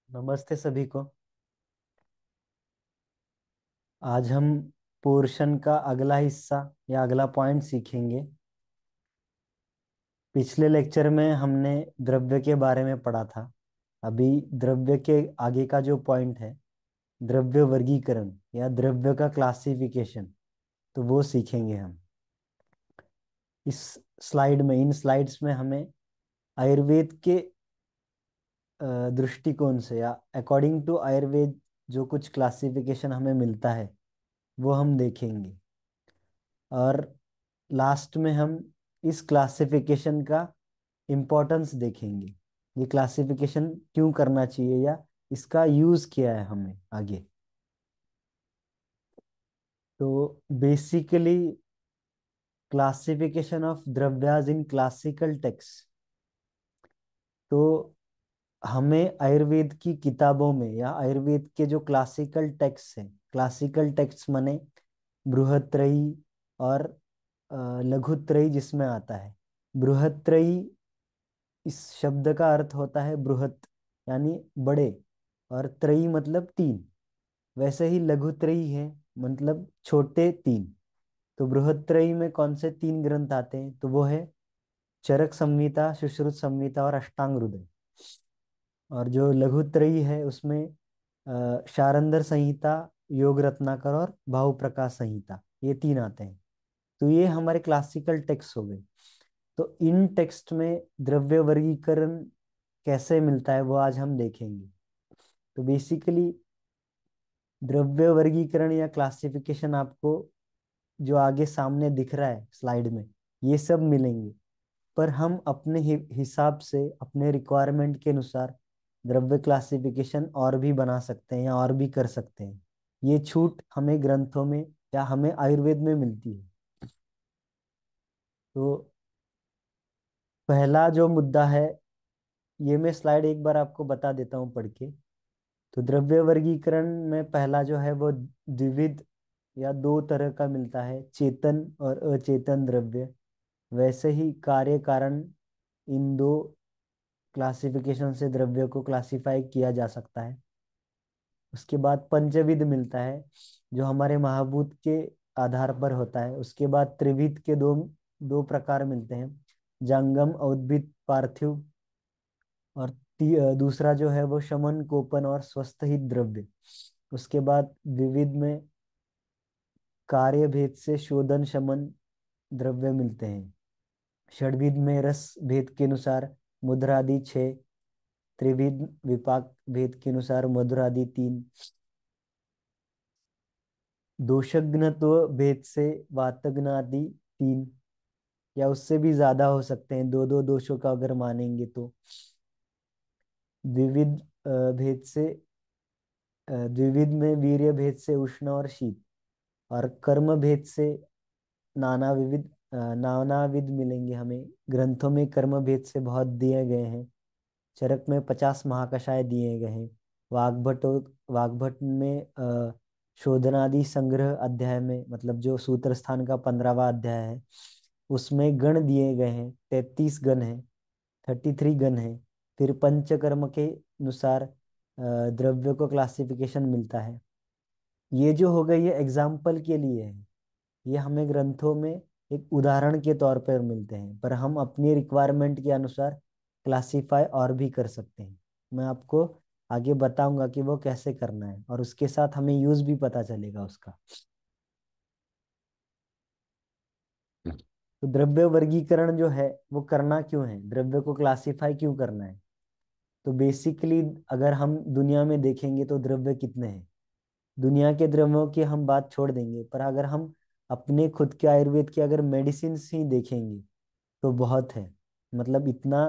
नमस्ते सभी को। आज हम पोर्शन का अगला हिस्सा या अगला पॉइंट सीखेंगे। पिछले लेक्चर में हमने द्रव्य के बारे में पढ़ा था। अभी द्रव्य के आगे का जो पॉइंट है, द्रव्य वर्गीकरण या द्रव्य का क्लासिफिकेशन, तो वो सीखेंगे हम इस स्लाइड में। इन स्लाइड्स में हमें आयुर्वेद के दृष्टिकोण से या अकॉर्डिंग टू आयुर्वेद जो कुछ क्लासिफिकेशन हमें मिलता है वो हम देखेंगे। और लास्ट में हम इस क्लासिफिकेशन का इम्पोर्टेंस देखेंगे। ये क्लासिफिकेशन क्यों करना चाहिए या इसका यूज क्या है हमें आगे। तो बेसिकली क्लासिफिकेशन ऑफ द्रव्याज इन क्लासिकल टेक्स्ट, तो हमें आयुर्वेद की किताबों में या आयुर्वेद के जो क्लासिकल टेक्स्ट हैं, क्लासिकल टेक्स्ट माने बृहत्त्रयी और लघुत्रयी जिसमें आता है। बृहत्त्रयी इस शब्द का अर्थ होता है बृहत यानी बड़े, और त्रयी मतलब तीन। वैसे ही लघुत्रयी है मतलब छोटे तीन। तो बृहत्त्रयी में कौन से तीन ग्रंथ आते हैं, तो वो है चरक संहिता, सुश्रुत संहिता और अष्टांग हृदय। और जो लघुत्रयी है उसमें शारंदर संहिता, योग रत्नाकर और भाव प्रकाश संहिता, ये तीन आते हैं। तो ये हमारे क्लासिकल टेक्स्ट हो गए। तो इन टेक्स्ट में द्रव्य वर्गीकरण कैसे मिलता है वो आज हम देखेंगे। तो बेसिकली द्रव्य वर्गीकरण या क्लासिफिकेशन आपको जो आगे सामने दिख रहा है स्लाइड में, ये सब मिलेंगे। पर हम अपने हिसाब से, अपने रिक्वायरमेंट के अनुसार द्रव्य क्लासिफिकेशन और भी बना सकते हैं या और भी कर सकते हैं। ये छूट हमें ग्रंथों में या हमें आयुर्वेद में मिलती है। तो पहला जो मुद्दा है, ये मैं स्लाइड एक बार आपको बता देता हूँ पढ़ के। तो द्रव्य वर्गीकरण में पहला जो है वो द्विविध या दो तरह का मिलता है, चेतन और अचेतन द्रव्य। वैसे ही कार्य कारण, इन दो क्लासिफिकेशन से द्रव्य को क्लासिफाई किया जा सकता है। उसके बाद पंचविध मिलता है जो हमारे महाभूत के आधार पर होता है। उसके बाद त्रिविध के दो दो प्रकार मिलते हैं, जंगम, औद्भिद, पार्थिव। और दूसरा जो है वो शमन, कोपन और स्वस्थ ही द्रव्य। उसके बाद विविध में कार्य भेद से शोधन, शमन द्रव्य मिलते हैं। षड्विध में रस भेद के अनुसार मुद्रादि छः, त्रिविध विपाक भेद के अनुसार मधुरादि तीन, दोषज्ञत्व भेद से वातज्ञादि तीन, या उससे भी ज्यादा हो सकते हैं, दो दो दोषों का अगर मानेंगे तो। द्विविध भेद से द्विविध में वीर्य भेद से उष्ण और शीत, और कर्म भेद से नानाविध मिलेंगे हमें। ग्रंथों में कर्म भेद से बहुत दिए गए हैं। चरक में 50 महाकषाय दिए गए हैं। वाग्भट में शोधनादि संग्रह अध्याय में, मतलब जो सूत्र स्थान का 15वां अध्याय है, उसमें गण दिए गए हैं, 33 गण है, 33 गण है। फिर पंचकर्म के अनुसार द्रव्य को क्लासिफिकेशन मिलता है। ये जो हो गई, ये एग्जाम्पल के लिए है। ये हमें ग्रंथों में एक उदाहरण के तौर पर मिलते हैं, पर हम अपनी रिक्वायरमेंट के अनुसार क्लासिफाई और भी कर सकते हैं। मैं आपको आगे बताऊंगा कि वो कैसे करना है, और उसके साथ हमें यूज भी पता चलेगा उसका। तो द्रव्य वर्गीकरण जो है वो करना क्यों है, द्रव्य को क्लासिफाई क्यों करना है। तो बेसिकली अगर हम दुनिया में देखेंगे तो द्रव्य कितने हैं। दुनिया के द्रव्यों की हम बात छोड़ देंगे, पर अगर हम अपने खुद के आयुर्वेद के अगर मेडिसिन ही देखेंगे तो बहुत है। मतलब इतना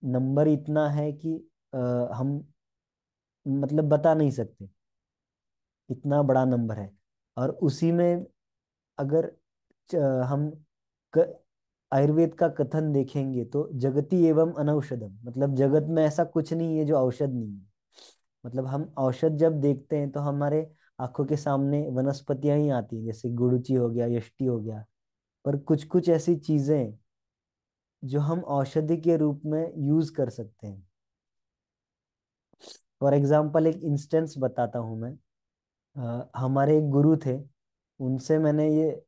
नंबर इतना है कि अ, हम मतलब बता नहीं सकते, इतना बड़ा नंबर है। और उसी में अगर हम क, आयुर्वेद का कथन देखेंगे तो जगति एवं अनौषधम, मतलब जगत में ऐसा कुछ नहीं है जो औषध नहीं है। मतलब हम औषध जब देखते हैं तो हमारे आंखों के सामने वनस्पतियां ही आती हैं, जैसे गुड़ुचि हो गया, यष्टि हो गया। पर कुछ कुछ ऐसी चीजें जो हम औषधि के रूप में यूज कर सकते हैं। फॉर एग्जाम्पल एक इंस्टेंस बताता हूँ मैं। हमारे एक गुरु थे, उनसे मैंने ये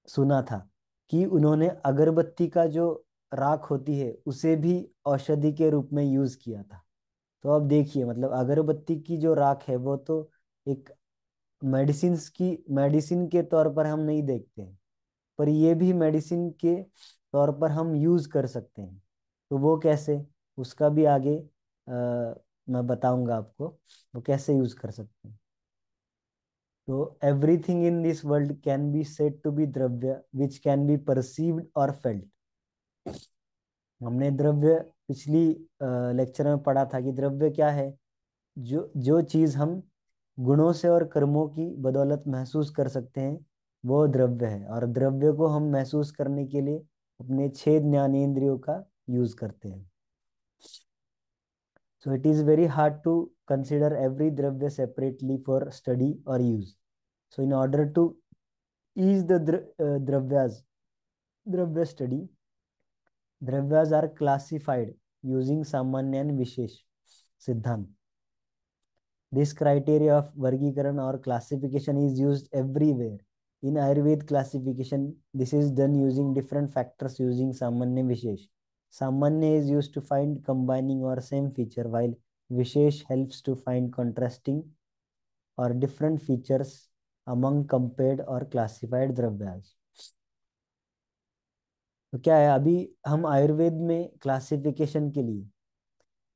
सुना था कि उन्होंने अगरबत्ती का जो राख होती है उसे भी औषधि के रूप में यूज किया था। तो अब देखिए, मतलब अगरबत्ती की जो राख है वो तो एक मेडिसिन के तौर पर हम नहीं देखते हैं, पर ये भी मेडिसिन के तौर पर हम यूज कर सकते हैं। तो वो कैसे, उसका भी आगे मैं बताऊंगा आपको वो कैसे यूज कर सकते हैं। तो everything in this world can be said to be dravya which can be perceived और फेल्ट। हमने द्रव्य पिछली लेक्चर में पढ़ा था कि द्रव्य क्या है। जो जो चीज हम गुणों से और कर्मों की बदौलत महसूस कर सकते हैं वो द्रव्य है, और द्रव्य को हम महसूस करने के लिए अपने 6 ज्ञानेंद्रियों का यूज करते हैं। So it is very hard to consider every dravya separately for study or use. So in order to ease the dravya study, dravyas are classified using Samanya and Vishesh Siddhant. This criteria of Vargikaran or classification is used everywhere. In Ayurveda classification, this is done using different factors using Samanya and Vishesh. Samanya is used to find combining or same feature, while Vishesh helps to find contrasting or different features among compared or classified द्रव्यास। तो क्या है, अभी हम आयुर्वेद में classification के लिए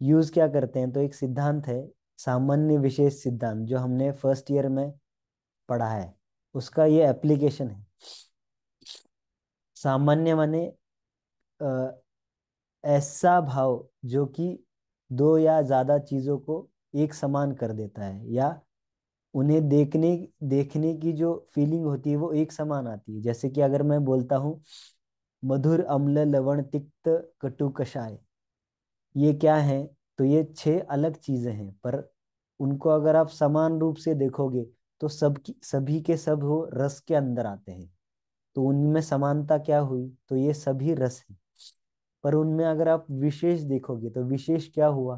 use क्या करते हैं, तो एक सिद्धांत है सामान्य विशेष सिद्धांत जो हमने फर्स्ट ईयर में पढ़ा है, उसका ये एप्लीकेशन है। सामान्य माने ऐसा भाव जो कि दो या ज्यादा चीजों को एक समान कर देता है, या उन्हें देखने देखने की जो फीलिंग होती है वो एक समान आती है। जैसे कि अगर मैं बोलता हूँ मधुर, अम्ल, लवण, तिक्त, कटु, कषाय, ये क्या है, तो ये 6 अलग चीजें हैं, पर उनको अगर आप समान रूप से देखोगे तो सभी के सब वो रस के अंदर आते हैं। तो उनमें समानता क्या हुई, तो ये सभी रस हैं। पर उनमें अगर आप विशेष देखोगे तो विशेष क्या हुआ,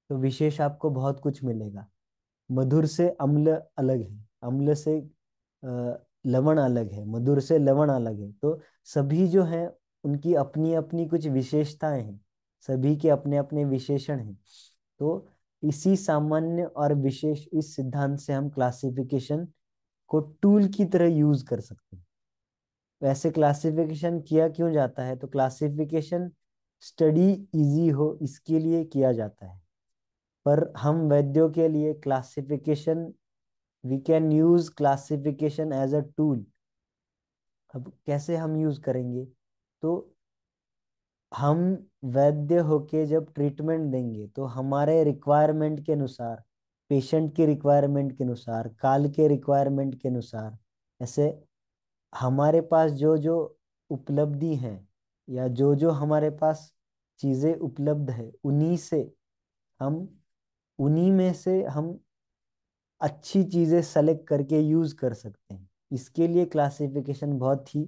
तो विशेष आपको बहुत कुछ मिलेगा। मधुर से अम्ल अलग है, अम्ल से लवण अलग है, मधुर से लवण अलग है। तो सभी जो हैं उनकी अपनी अपनी कुछ विशेषताएं हैं, सभी के अपने अपने विशेषण हैं। तो इसी सामान्य और विशेष इस सिद्धांत से हम क्लासिफिकेशन को टूल की तरह यूज कर सकते हैं। वैसे क्लासिफिकेशन किया क्यों जाता है, तो क्लासिफिकेशन स्टडी इजी हो इसके लिए किया जाता है। पर हम वैद्यों के लिए classification, we can use classification as a tool. अब कैसे हम यूज करेंगे, तो हम वैद्य होके जब ट्रीटमेंट देंगे तो हमारे रिक्वायरमेंट के अनुसार, पेशेंट की रिक्वायरमेंट के अनुसार, काल के रिक्वायरमेंट के अनुसार, ऐसे हमारे पास जो जो उपलब्धि है या जो जो हमारे पास चीजें उपलब्ध है हम उन्हीं में से हम अच्छी चीजें सेलेक्ट करके यूज कर सकते हैं। इसके लिए क्लासिफिकेशन बहुत ही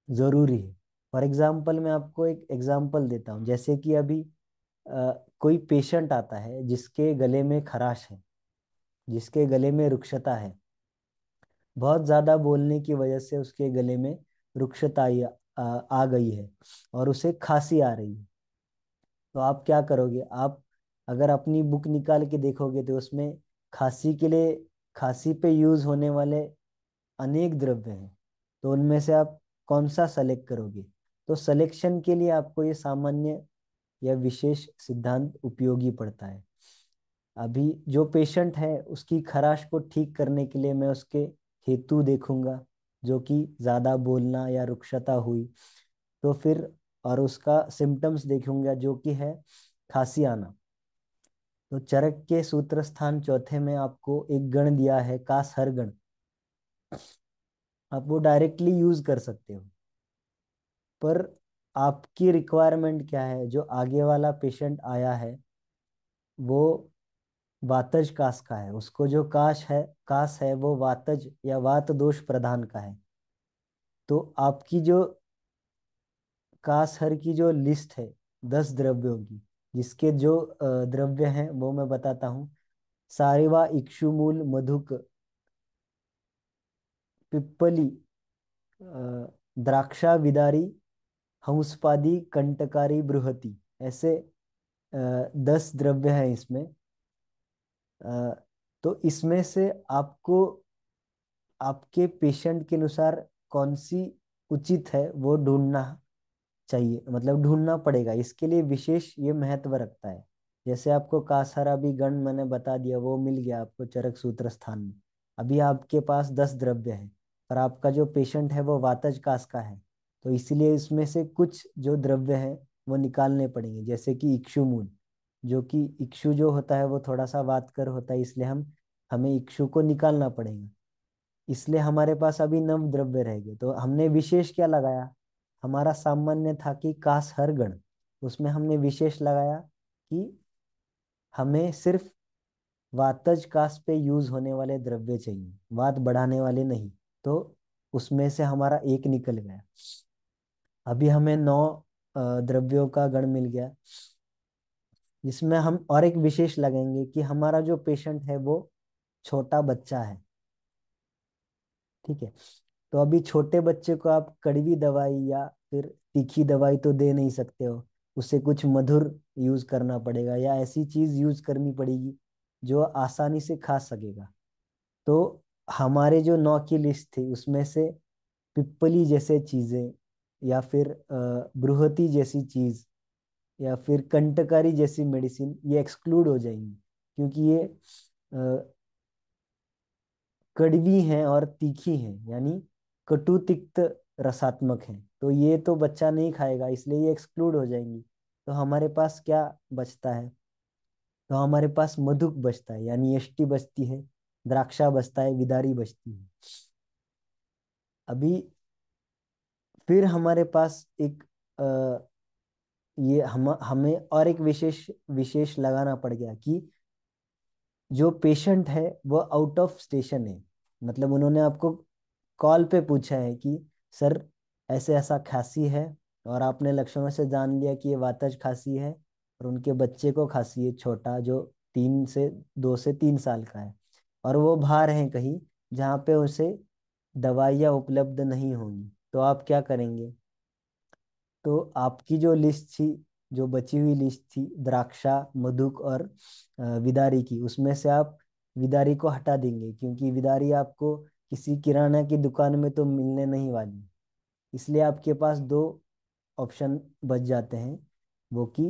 जरूरी है। फॉर एग्जाम्पल मैं आपको एक एग्जाम्पल देता हूँ। जैसे कि अभी कोई पेशेंट आता है जिसके गले में खराश है, जिसके गले में रुक्षता है, बहुत ज्यादा बोलने की वजह से उसके गले में रुक्षता आ गई है और उसे खांसी आ रही है। तो आप क्या करोगे, आप अगर अपनी बुक निकाल के देखोगे तो उसमें खांसी के लिए, खांसी पे यूज होने वाले अनेक द्रव्य हैं। तो उनमें से आप कौन सा सेलेक्ट करोगे, तो सिलेक्शन के लिए आपको ये सामान्य या विशेष सिद्धांत उपयोगी पड़ता है। अभी जो पेशेंट है उसकी खराश को ठीक करने के लिए मैं उसके हेतु देखूंगा, जो कि ज्यादा बोलना या रुक्षता हुई, तो फिर और उसका सिम्टम्स देखूंगा जो कि है खांसी आना। तो चरक के सूत्र स्थान चौथे में आपको एक गण दिया है कासहर गण, आप वो डायरेक्टली यूज कर सकते हो। पर आपकी रिक्वायरमेंट क्या है, जो आगे वाला पेशेंट आया है वो वातज कास का है, उसको जो कास है वो वातज या वात दोष प्रधान का है। तो आपकी जो कासहर की जो लिस्ट है 10 द्रव्यों की, जिसके जो द्रव्य हैं वो मैं बताता हूँ। सारिवा, इक्षुमूल, मधुक, पिप्पली, द्राक्षा, विदारी, हंसपादी, कंटकारी, बृहति, ऐसे 10 द्रव्य हैं इसमें। अ, तो इसमें से आपको आपके पेशेंट के अनुसार कौन सी उचित है वो ढूंढना चाहिए, मतलब ढूंढना पड़ेगा। इसके लिए विशेष ये महत्व रखता है। जैसे आपको कासहराबी गण मैंने बता दिया, वो मिल गया आपको चरक सूत्र स्थान में। अभी आपके पास 10 द्रव्य है, पर आपका जो पेशेंट है वो वातज कास का है, तो इसलिए इसमें से कुछ जो द्रव्य हैं वो निकालने पड़ेंगे। जैसे कि इक्षुमूल, जो कि इक्षु जो होता है वो थोड़ा सा वातकर होता है, इसलिए हमें इक्षु को निकालना पड़ेगा। इसलिए हमारे पास अभी 9 द्रव्य रह गए। तो हमने विशेष क्या लगाया? हमारा सामान्य था कि कास हर गण, उसमें हमने विशेष लगाया कि हमें सिर्फ वातज कास पे यूज होने वाले द्रव्य चाहिए, वात बढ़ाने वाले नहीं। तो उसमें से हमारा एक निकल गया। अभी हमें 9 द्रव्यों का गण मिल गया, जिसमें हम और एक विशेष लगेंगे कि हमारा जो पेशेंट है वो छोटा बच्चा है। ठीक है। तो अभी छोटे बच्चे को आप कड़वी दवाई या फिर तीखी दवाई तो दे नहीं सकते हो, उसे कुछ मधुर यूज करना पड़ेगा या ऐसी चीज यूज करनी पड़ेगी जो आसानी से खा सकेगा। तो हमारे जो 9 की लिस्ट थी उसमें से पिप्पली जैसे चीजें, या फिर बृहति जैसी चीज, या फिर कंटकारी जैसी मेडिसिन, ये एक्सक्लूड हो जाएंगी, क्योंकि ये कड़वी हैं और तीखी हैं, यानी कटु तिक्त रसात्मक हैं। तो ये तो बच्चा नहीं खाएगा, इसलिए ये एक्सक्लूड हो जाएंगी। तो हमारे पास क्या बचता है? तो हमारे पास मधुक बचता है, यानी यष्टि बचती है, द्राक्षा बचता है, विदारी बचती है। अभी फिर हमारे पास एक ये हमें और एक विशेष विशेष लगाना पड़ गया कि जो पेशेंट है वो आउट ऑफ स्टेशन है। मतलब उन्होंने आपको कॉल पे पूछा है कि सर ऐसे ऐसा खांसी है, और आपने लक्षणों से जान लिया कि ये वातज खांसी है, और उनके बच्चे को खांसी है, छोटा, जो 2 से 3 साल का है, और वो बाहर हैं कहीं जहाँ पे उसे दवाइयाँ उपलब्ध नहीं होंगी। तो आप क्या करेंगे? तो आपकी जो लिस्ट थी, जो बची हुई लिस्ट थी द्राक्षा, मधुक और विदारी की, उसमें से आप विदारी को हटा देंगे, क्योंकि विदारी आपको किसी किराना की दुकान में तो मिलने नहीं वाली। इसलिए आपके पास 2 ऑप्शन बच जाते हैं, वो कि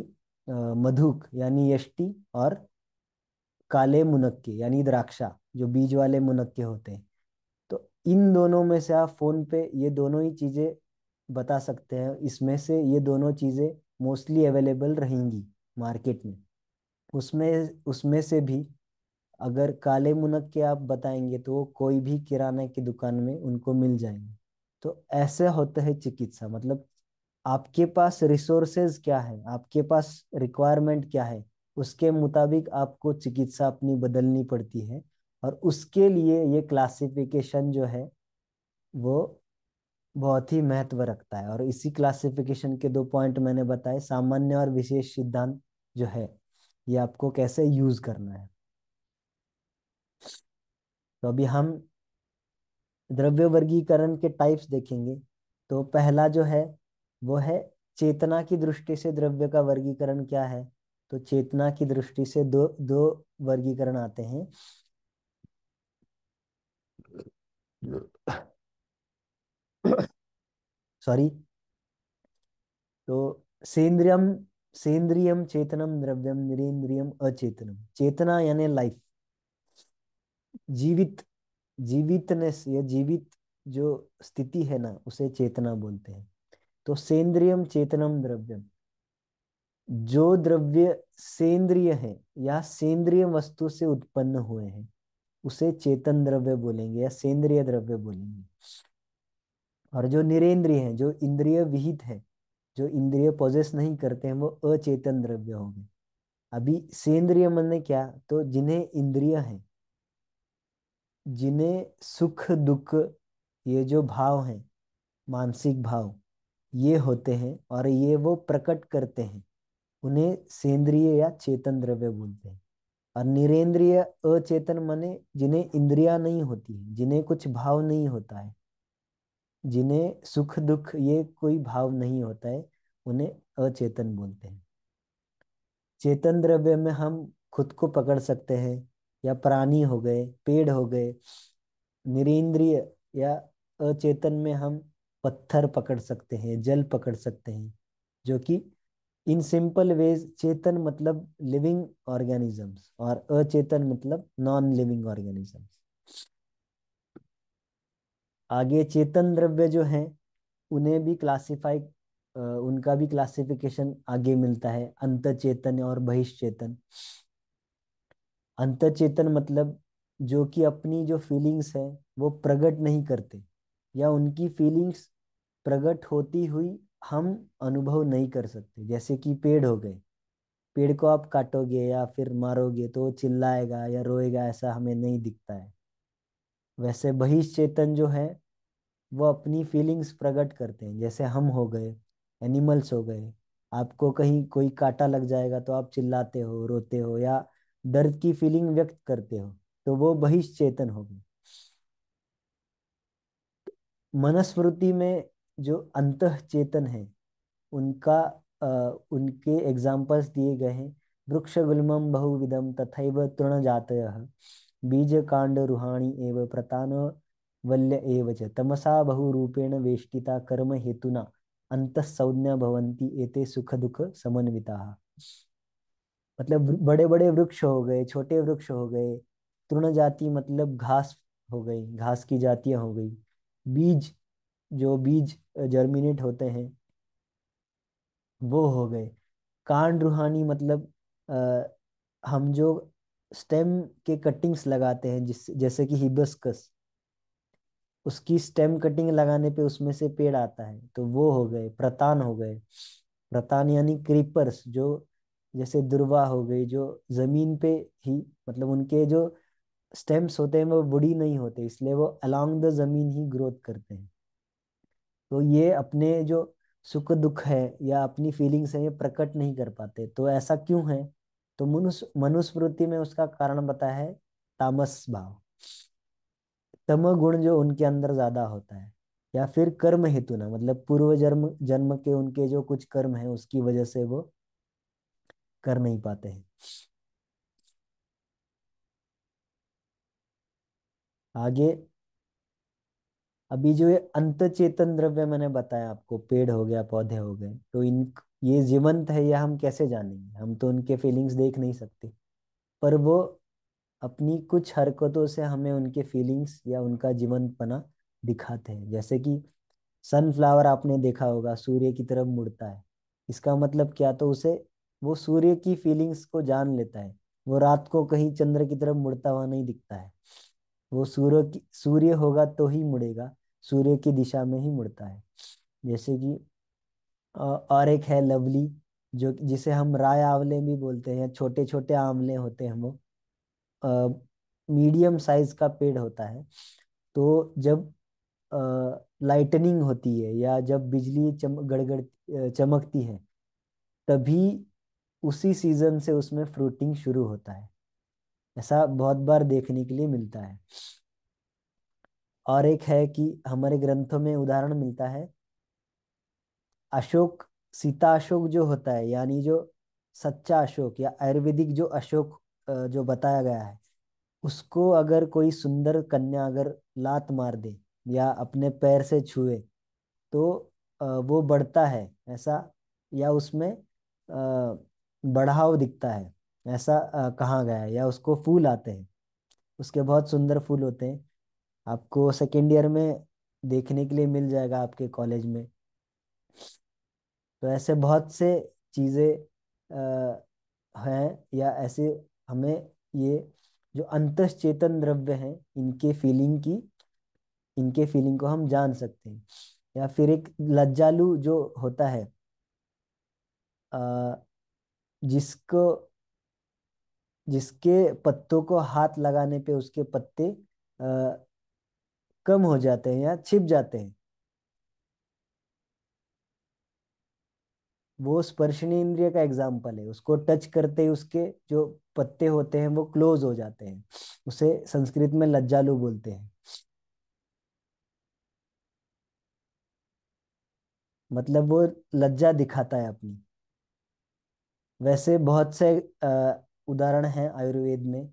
मधुक यानी यष्टि, और काले मुनक्के यानी द्राक्षा, जो बीज वाले मुनक्के होते हैं। तो इन दोनों में से आप फोन पे ये दोनों ही चीजें बता सकते हैं, इसमें से ये दोनों चीजें मोस्टली अवेलेबल रहेंगी मार्केट में। उसमें उसमें से भी अगर काले मुनक्के आप बताएंगे तो वो कोई भी किराने की दुकान में उनको मिल जाएंगे। तो ऐसे होते हैं चिकित्सा, मतलब आपके पास रिसोर्सेज क्या है, आपके पास रिक्वायरमेंट क्या है, उसके मुताबिक आपको चिकित्सा अपनी बदलनी पड़ती है। और उसके लिए ये क्लासिफिकेशन जो है वो बहुत ही महत्व रखता है। और इसी क्लासिफिकेशन के 2 पॉइंट मैंने बताए, सामान्य और विशेष सिद्धांत जो है, ये आपको कैसे यूज करना है। तो अभी हम द्रव्य वर्गीकरण के टाइप्स देखेंगे। तो पहला जो है वो है चेतना की दृष्टि से द्रव्य का वर्गीकरण क्या है। तो चेतना की दृष्टि से दो दो वर्गीकरण आते हैं। सॉरी। तो सेंद्रियम सेंद्रियम चेतनम द्रव्यम, निरेंद्रियम अचेतनम। चेतना यानी लाइफ, जीवित, जीवितनेस या जीवित जो स्थिति है ना, उसे चेतना बोलते हैं। तो सेंद्रियम चेतनम द्रव्यम, जो द्रव्य सेंद्रिय है या सेंद्रिय वस्तु से उत्पन्न हुए हैं उसे चेतन द्रव्य बोलेंगे या सेंद्रिय द्रव्य बोलेंगे। और जो निरेंद्रिय है, जो इंद्रिय विहित है, जो इंद्रिय पोजेस नहीं करते हैं, वो अचेतन द्रव्य हो गए। अभी सेंद्रिय माने क्या? तो जिन्हें इंद्रिय है, जिन्हें सुख दुख, ये जो भाव हैं, मानसिक भाव, ये होते हैं और ये वो प्रकट करते हैं। उन्हें सेंद्रिय या चेतन द्रव्य बोलते हैं। और निरेंद्रिय अचेतन माने जिन्हें इंद्रियां नहीं होती, जिन्हें कुछ भाव नहीं होता है, जिन्हें सुख दुख ये कोई भाव नहीं होता है, उन्हें अचेतन बोलते हैं। चेतन द्रव्य में हम खुद को पकड़ सकते हैं, या प्राणी हो गए, पेड़ हो गए। निरेंद्रिय या अचेतन में हम पत्थर पकड़ सकते हैं, जल पकड़ सकते हैं, जो कि इन सिंपल वेज चेतन मतलब लिविंग ऑर्गेनिजम्स और अचेतन मतलब नॉन लिविंग ऑर्गेनिजम्स। आगे चेतन द्रव्य जो हैं उन्हें भी क्लासिफाई, उनका भी क्लासिफिकेशन आगे मिलता है, अंतचेतन और बहिश्चेतन। अंतचेतन मतलब जो कि अपनी जो फीलिंग्स है वो प्रकट नहीं करते, या उनकी फीलिंग्स प्रकट होती हुई हम अनुभव नहीं कर सकते। जैसे कि पेड़ हो गए, पेड़ को आप काटोगे या फिर मारोगे तो वो चिल्लाएगा या रोएगा, ऐसा हमें नहीं दिखता है। वैसे बहिश्चेतन जो है वो अपनी फीलिंग्स प्रकट करते हैं, जैसे हम हो गए, एनिमल्स हो गए। आपको कहीं कोई कांटा लग जाएगा तो आप चिल्लाते हो, रोते हो, या दर्द की फीलिंग व्यक्त करते हो, तो वो बहिश्चेतन हो गए। मनुस्मृति में जो अंतः चेतन है उनका उनके एग्जाम्पल्स दिए गए हैं। वृक्ष गुल्मम बहुविधम तथैव तृणजातयः बीज कांड रुहाणि एव प्रतान वल्य एव च तमसा बहुरूपेण वेष्टिता कर्म हेतुना अंतः संज्ञा भवन्ति एते सुख दुख समन्विताः। मतलब बड़े बड़े वृक्ष हो गए, छोटे वृक्ष हो गए, तृण जाति मतलब घास हो गई, घास की जातियां हो गई, बीज, जो बीज जर्मिनेट होते हैं वो हो गए, कांड रूहानी मतलब हम जो स्टेम के कटिंग्स लगाते हैं, जिस जैसे कि हिबिस्कस, उसकी स्टेम कटिंग लगाने पे उसमें से पेड़ आता है, तो वो हो गए, प्रतान हो गए। प्रतान यानी क्रीपर्स, जो जैसे दुर्वा हो गई, जो जमीन पे ही, मतलब उनके जो स्टेम्स होते हैं वो बुड़ी नहीं होते, इसलिए वो अलोंग द जमीन ही ग्रोथ करते हैं। तो ये अपने जो सुख दुख है या अपनी फीलिंग्स है ये प्रकट नहीं कर पाते, तो ऐसा क्यों है? तो मनुस्मृति में उसका कारण बताया है, तामस भाव, तम गुण जो उनके अंदर ज्यादा होता है, या फिर कर्म हेतु ना, मतलब पूर्व जन्म जन्म के उनके जो कुछ कर्म है उसकी वजह से वो कर नहीं पाते हैं। आगे, अभी जो ये अंत चेतन द्रव्य मैंने बताया आपको, पेड़ हो गया, पौधे हो गए, तो इन ये जीवंत है या हम कैसे जानेंगे? हम तो उनके फीलिंग्स देख नहीं सकते, पर वो अपनी कुछ हरकतों से हमें उनके फीलिंग्स या उनका जीवंतपना दिखाते हैं। जैसे कि सनफ्लावर आपने देखा होगा, सूर्य की तरफ मुड़ता है, इसका मतलब क्या? तो उसे, वो सूर्य की फीलिंग्स को जान लेता है, वो रात को कहीं चंद्र की तरफ मुड़ता हुआ नहीं दिखता है, वो सूर्य होगा तो ही मुड़ेगा, सूर्य की दिशा में ही मुड़ता है। जैसे कि और एक है लवली, जो जिसे हम राय आंवले भी बोलते हैं, छोटे छोटे आंवले होते हैं वो, मीडियम साइज का पेड़ होता है। तो जब लाइटनिंग होती है या जब बिजली गड़गड़ चमकती है, तभी उसी सीजन से उसमें फ्रूटिंग शुरू होता है। ऐसा बहुत बार देखने के लिए मिलता है। और एक है कि हमारे ग्रंथों में उदाहरण मिलता है, अशोक, सीता अशोक जो होता है, यानी जो सच्चा अशोक या आयुर्वेदिक जो अशोक जो बताया गया है, उसको अगर कोई सुंदर कन्या अगर लात मार दे या अपने पैर से छुए, तो वो बढ़ता है, ऐसा, या उसमें बढ़ाव दिखता है, ऐसा कहा गया है, या उसको फूल आते हैं, उसके बहुत सुंदर फूल होते हैं। आपको सेकेंड ईयर में देखने के लिए मिल जाएगा आपके कॉलेज में। तो ऐसे बहुत से चीजें हैं, या ऐसे हमें ये जो अंतश्चेतन द्रव्य हैं इनके फीलिंग को हम जान सकते हैं। या फिर एक लज्जालु जो होता है, अ, जिसको जिसके पत्तों को हाथ लगाने पे उसके पत्ते कम हो जाते हैं या छिप जाते हैं। वो स्पर्शनीय इंद्रिय का एग्जाम्पल है। उसको टच करते ही उसके जो पत्ते होते हैं वो क्लोज हो जाते हैं। उसे संस्कृत में लज्जालु बोलते हैं। मतलब वो लज्जा दिखाता है अपनी। वैसे बहुत से उदाहरण हैं आयुर्वेद में।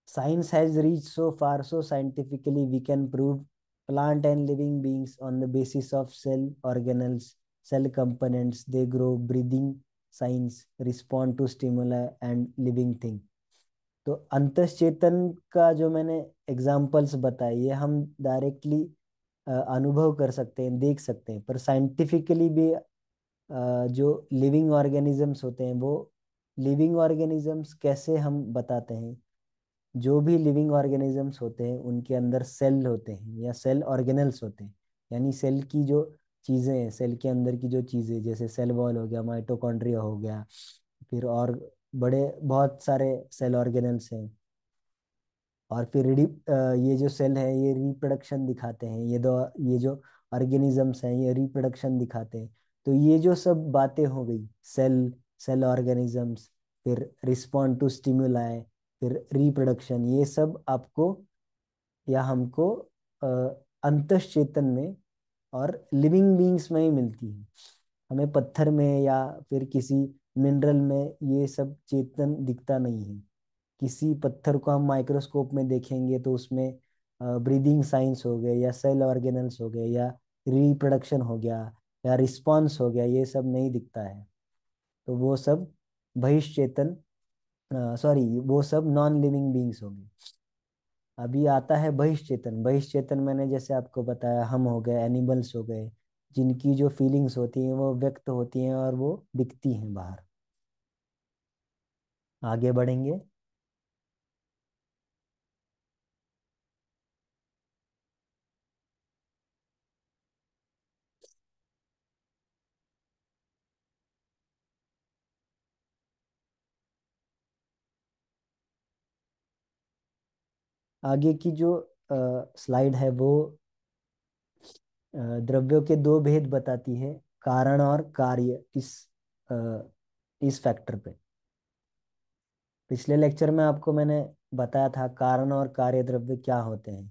Science has reached so far, so scientifically we can prove plant and living beings on the basis of cell organelles, cell components, they grow, breathing signs, respond to stimuli and living thing. तो अंतश्चेतन का जो मैंने examples बताए ये हम directly अनुभव कर सकते हैं, देख सकते हैं। पर साइंटिफिकली भी जो लिविंग ऑर्गेनिजम्स होते हैं वो लिविंग ऑर्गेनिजम्स कैसे हम बताते हैं। जो भी लिविंग ऑर्गेनिजम्स होते हैं उनके अंदर सेल होते हैं या सेल ऑर्गेनल्स होते हैं। यानी सेल की जो चीजें हैं, सेल के अंदर की जो चीजें, जैसे सेल वॉल हो गया, माइटोकॉन्ड्रिया हो गया, फिर और बड़े बहुत सारे सेल ऑर्गेनल्स हैं। और फिर ये जो सेल है ये रिप्रोडक्शन दिखाते हैं। ये जो ऑर्गेनिजम्स हैं ये रिप्रोडक्शन दिखाते हैं। तो ये जो सब बातें हो गई, सेल, सेल ऑर्गेनिजम्स, फिर रिस्पॉन्ड टू स्टिमुलाई, फिर रिप्रोडक्शन, ये सब आपको या हमको अंतश्चेतन में और लिविंग बीइंग्स में ही मिलती है। हमें पत्थर में या फिर किसी मिनरल में ये सब चेतन दिखता नहीं है। किसी पत्थर को हम माइक्रोस्कोप में देखेंगे तो उसमें ब्रीदिंग साइंस हो गए या सेल ऑर्गेनल्स हो गए या रिप्रोडक्शन हो गया या रिस्पॉन्स हो गया, ये सब नहीं दिखता है। तो वो सब बहिश्चेतन, सॉरी, वो सब नॉन लिविंग बींग्स हो गए। अभी आता है बहिश्चेतन। बहिश्चेतन मैंने जैसे आपको बताया, हम हो गए, एनिमल्स हो गए, जिनकी जो फीलिंग्स होती हैं वो व्यक्त होती हैं और वो दिखती हैं बाहर। आगे बढ़ेंगे। आगे की जो स्लाइड है वो द्रव्यों के दो भेद बताती है, कारण और कार्य, अ, इस फैक्टर पे। पिछले लेक्चर में आपको मैंने बताया था कारण और कार्य द्रव्य क्या होते हैं।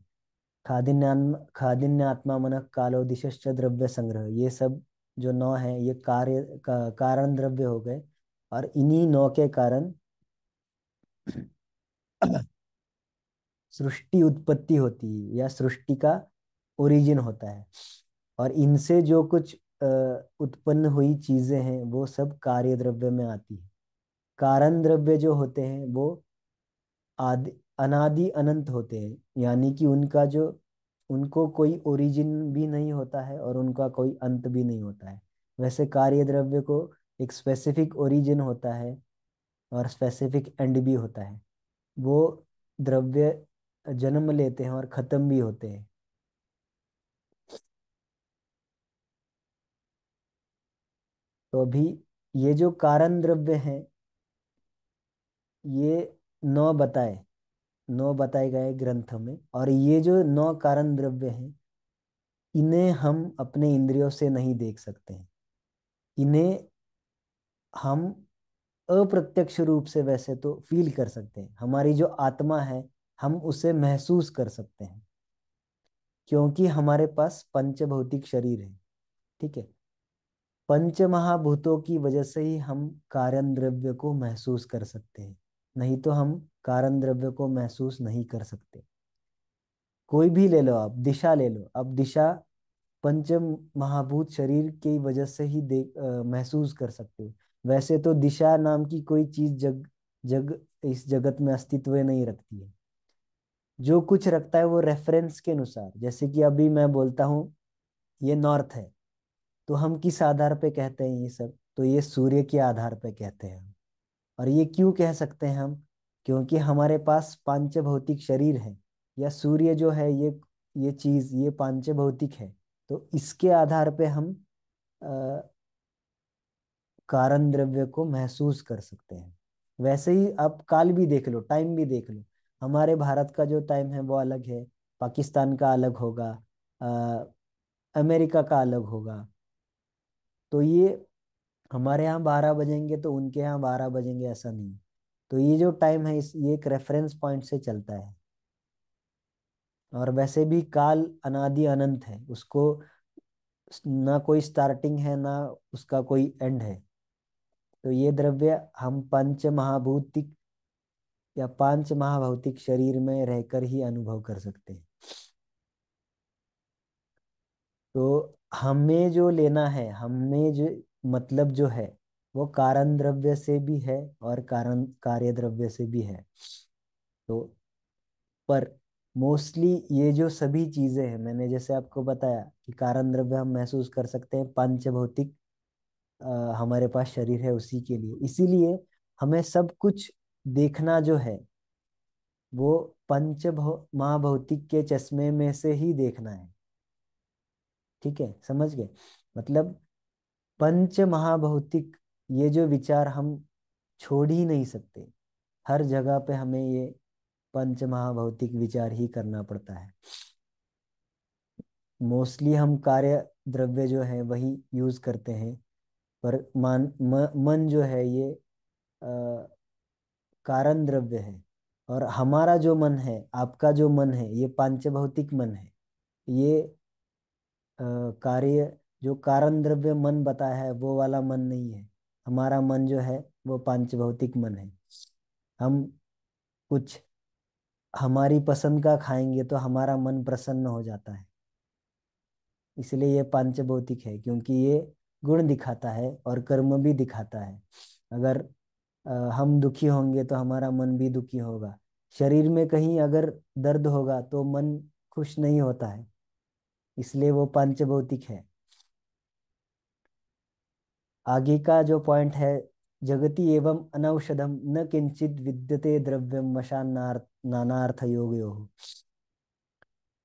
खादिन्यात्मा मन कालो दिशश्च द्रव्य संग्रह, ये सब जो नौ है ये कारण द्रव्य हो गए। और इन्हीं नौ के कारण सृष्टि उत्पत्ति होती है या सृष्टि का ओरिजिन होता है। और इनसे जो कुछ उत्पन्न हुई चीजें हैं वो सब कार्य द्रव्य में आती है। कारण द्रव्य जो होते हैं वो आदि अनादि अनंत होते हैं, यानी कि उनको कोई ओरिजिन भी नहीं होता है और उनका कोई अंत भी नहीं होता है। वैसे कार्य द्रव्य को एक स्पेसिफिक ओरिजिन होता है और स्पेसिफिक एंड भी होता है। वो द्रव्य जन्म लेते हैं और खत्म भी होते हैं। तो अभी ये जो कारण द्रव्य हैं ये नौ बताए नौ बताए गए ग्रंथ में। और ये जो नौ कारण द्रव्य हैं इन्हें हम अपने इंद्रियों से नहीं देख सकते हैं। इन्हें हम अप्रत्यक्ष रूप से वैसे तो फील कर सकते हैं। हमारी जो आत्मा है हम उसे महसूस कर सकते हैं, क्योंकि हमारे पास पंचभौतिक शरीर है। ठीक है। पंच महाभूतों की वजह से ही हम कारण द्रव्य को महसूस कर सकते हैं, नहीं तो हम कारण द्रव्य को महसूस नहीं कर सकते। कोई भी ले लो, आप दिशा ले लो। अब दिशा पंच महाभूत शरीर की वजह से ही महसूस कर सकते हो। वैसे तो दिशा नाम की कोई चीज जग इस जगत में अस्तित्व नहीं रखती है। जो कुछ रखता है वो रेफरेंस के अनुसार, जैसे कि अभी मैं बोलता हूँ ये नॉर्थ है, तो हम किस आधार पे कहते हैं ये सब? तो ये सूर्य के आधार पे कहते हैं हम। और ये क्यों कह सकते हैं हम? क्योंकि हमारे पास पांच भौतिक शरीर है, या सूर्य जो है ये चीज ये पांच भौतिक है। तो इसके आधार पे हम अ, कारण द्रव्य को महसूस कर सकते हैं। वैसे ही आप काल भी देख लो, टाइम भी देख लो। हमारे भारत का जो टाइम है वो अलग है, पाकिस्तान का अलग होगा, अमेरिका का अलग होगा। तो ये हमारे यहाँ 12 बजेंगे तो उनके यहाँ 12 बजेंगे, ऐसा नहीं। तो ये जो टाइम है ये एक रेफरेंस पॉइंट से चलता है। और वैसे भी काल अनादि अनंत है, उसको ना कोई स्टार्टिंग है ना उसका कोई एंड है। तो ये द्रव्य हम पंच महाभौतिक या पांच महाभौतिक शरीर में रहकर ही अनुभव कर सकते हैं। तो हमें जो लेना है, हमें जो मतलब जो है, वो कारण द्रव्य से भी है और कारण कार्य द्रव्य से भी है। तो पर मोस्टली ये जो सभी चीजें हैं, मैंने जैसे आपको बताया कि कारण द्रव्य हम महसूस कर सकते हैं पंच भौतिक हमारे पास शरीर है उसी के लिए, इसीलिए हमें सब कुछ देखना जो है वो महाभौतिक के चश्मे में से ही देखना है। ठीक है, समझ गए? मतलब पंच महाभौतिक, ये जो विचार हम छोड़ ही नहीं सकते। हर जगह पे हमें ये पंच महाभौतिक विचार ही करना पड़ता है। मोस्टली हम कार्य द्रव्य जो है वही यूज करते हैं, पर मन जो है ये कारण द्रव्य है। और हमारा जो मन है, आपका जो मन है, ये पांचभौतिक मन है। ये कार्य जो कारण द्रव्य मन बताया है वो वाला मन नहीं है। हमारा मन जो है वो पांचभौतिक मन है। हम कुछ हमारी पसंद का खाएंगे तो हमारा मन प्रसन्न हो जाता है, इसलिए ये पांचभौतिक है, क्योंकि ये गुण दिखाता है और कर्म भी दिखाता है। अगर हम दुखी होंगे तो हमारा मन भी दुखी होगा। शरीर में कहीं अगर दर्द होगा तो मन खुश नहीं होता है, इसलिए वो पंचभौतिक है। आगे का जो पॉइंट है, जगति एवं अनौषधम न किंचित विद्यते द्रव्यम मशान्नार्थ नानार्थ योगयो।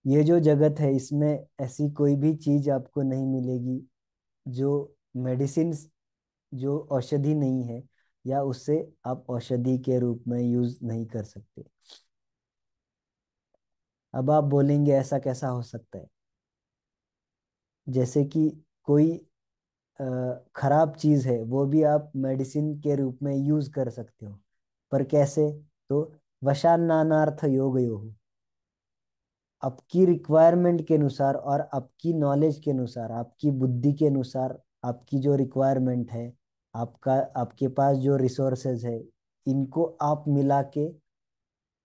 ये जो जगत है इसमें ऐसी कोई भी चीज आपको नहीं मिलेगी जो मेडिसिन, जो औषधि नहीं है, या उससे आप औषधि के रूप में यूज नहीं कर सकते। अब आप बोलेंगे ऐसा कैसा हो सकता है? जैसे कि कोई खराब चीज है वो भी आप मेडिसिन के रूप में यूज कर सकते हो, पर कैसे? तो वशान्नानार्थ योग आपकी रिक्वायरमेंट के अनुसार और आपकी नॉलेज के अनुसार, आपकी बुद्धि के अनुसार, आपकी जो रिक्वायरमेंट है, आपका आपके पास जो रिसोर्सेज है, इनको आप मिला के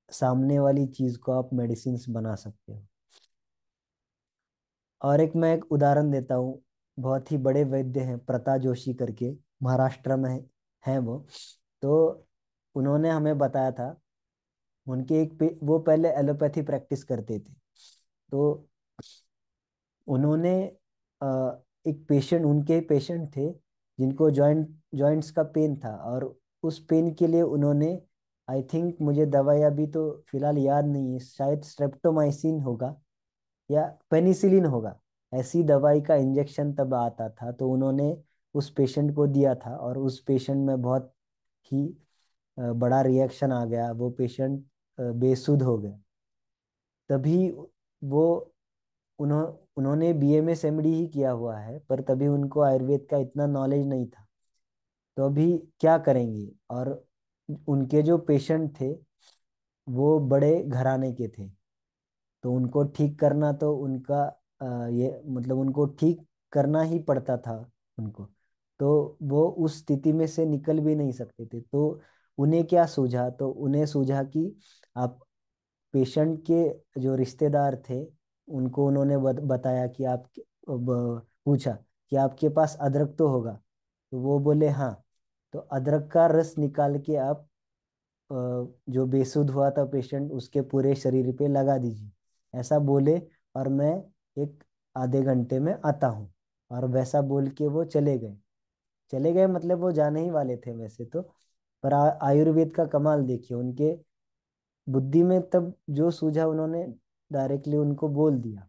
सामने वाली चीज को आप मेडिसिन बना सकते हो। और एक मैं एक उदाहरण देता हूँ। बहुत ही बड़े वैद्य हैं प्रता जोशी करके, महाराष्ट्र में हैं वो। तो उन्होंने हमें बताया था, उनके वो पहले एलोपैथी प्रैक्टिस करते थे। तो उन्होंने एक पेशेंट, उनके पेशेंट थे जिनको जॉइंट्स का पेन था, और उस पेन के लिए उन्होंने, आई थिंक मुझे दवाई अभी तो फिलहाल याद नहीं है, शायद स्ट्रेप्टोमाइसिन होगा या पेनिसिलिन होगा, ऐसी दवाई का इंजेक्शन तब आता था। तो उन्होंने उस पेशेंट को दिया था और उस पेशेंट में बहुत ही बड़ा रिएक्शन आ गया, वो पेशेंट बेसुध हो गया। तभी वो उन्होंने बीएमएस एमडी ही किया हुआ है, पर तभी उनको आयुर्वेद का इतना नॉलेज नहीं था। तो अभी क्या करेंगे? और उनके जो पेशेंट थे वो बड़े घराने के थे, तो उनको ठीक करना तो उनका ये मतलब उनको ठीक करना ही पड़ता था उनको। तो वो उस स्थिति में से निकल भी नहीं सकते थे। तो उन्हें क्या सूझा? तो उन्हें सूझा कि आप पेशेंट के जो रिश्तेदार थे उनको उन्होंने बताया कि आप पूछा कि आपके पास अदरक तो होगा? तो वो बोले हाँ। तो अदरक का रस निकाल के आप अ, जो बेसुध हुआ था पेशेंट उसके पूरे शरीर पे लगा दीजिए, ऐसा बोले। और मैं एक आधे घंटे में आता हूँ। और वैसा बोल के वो चले गए। चले गए मतलब वो जाने ही वाले थे वैसे तो। पर आयुर्वेद का कमाल देखिए, उनके बुद्धि में तब जो सूझा उन्होंने डायरेक्टली उनको बोल दिया।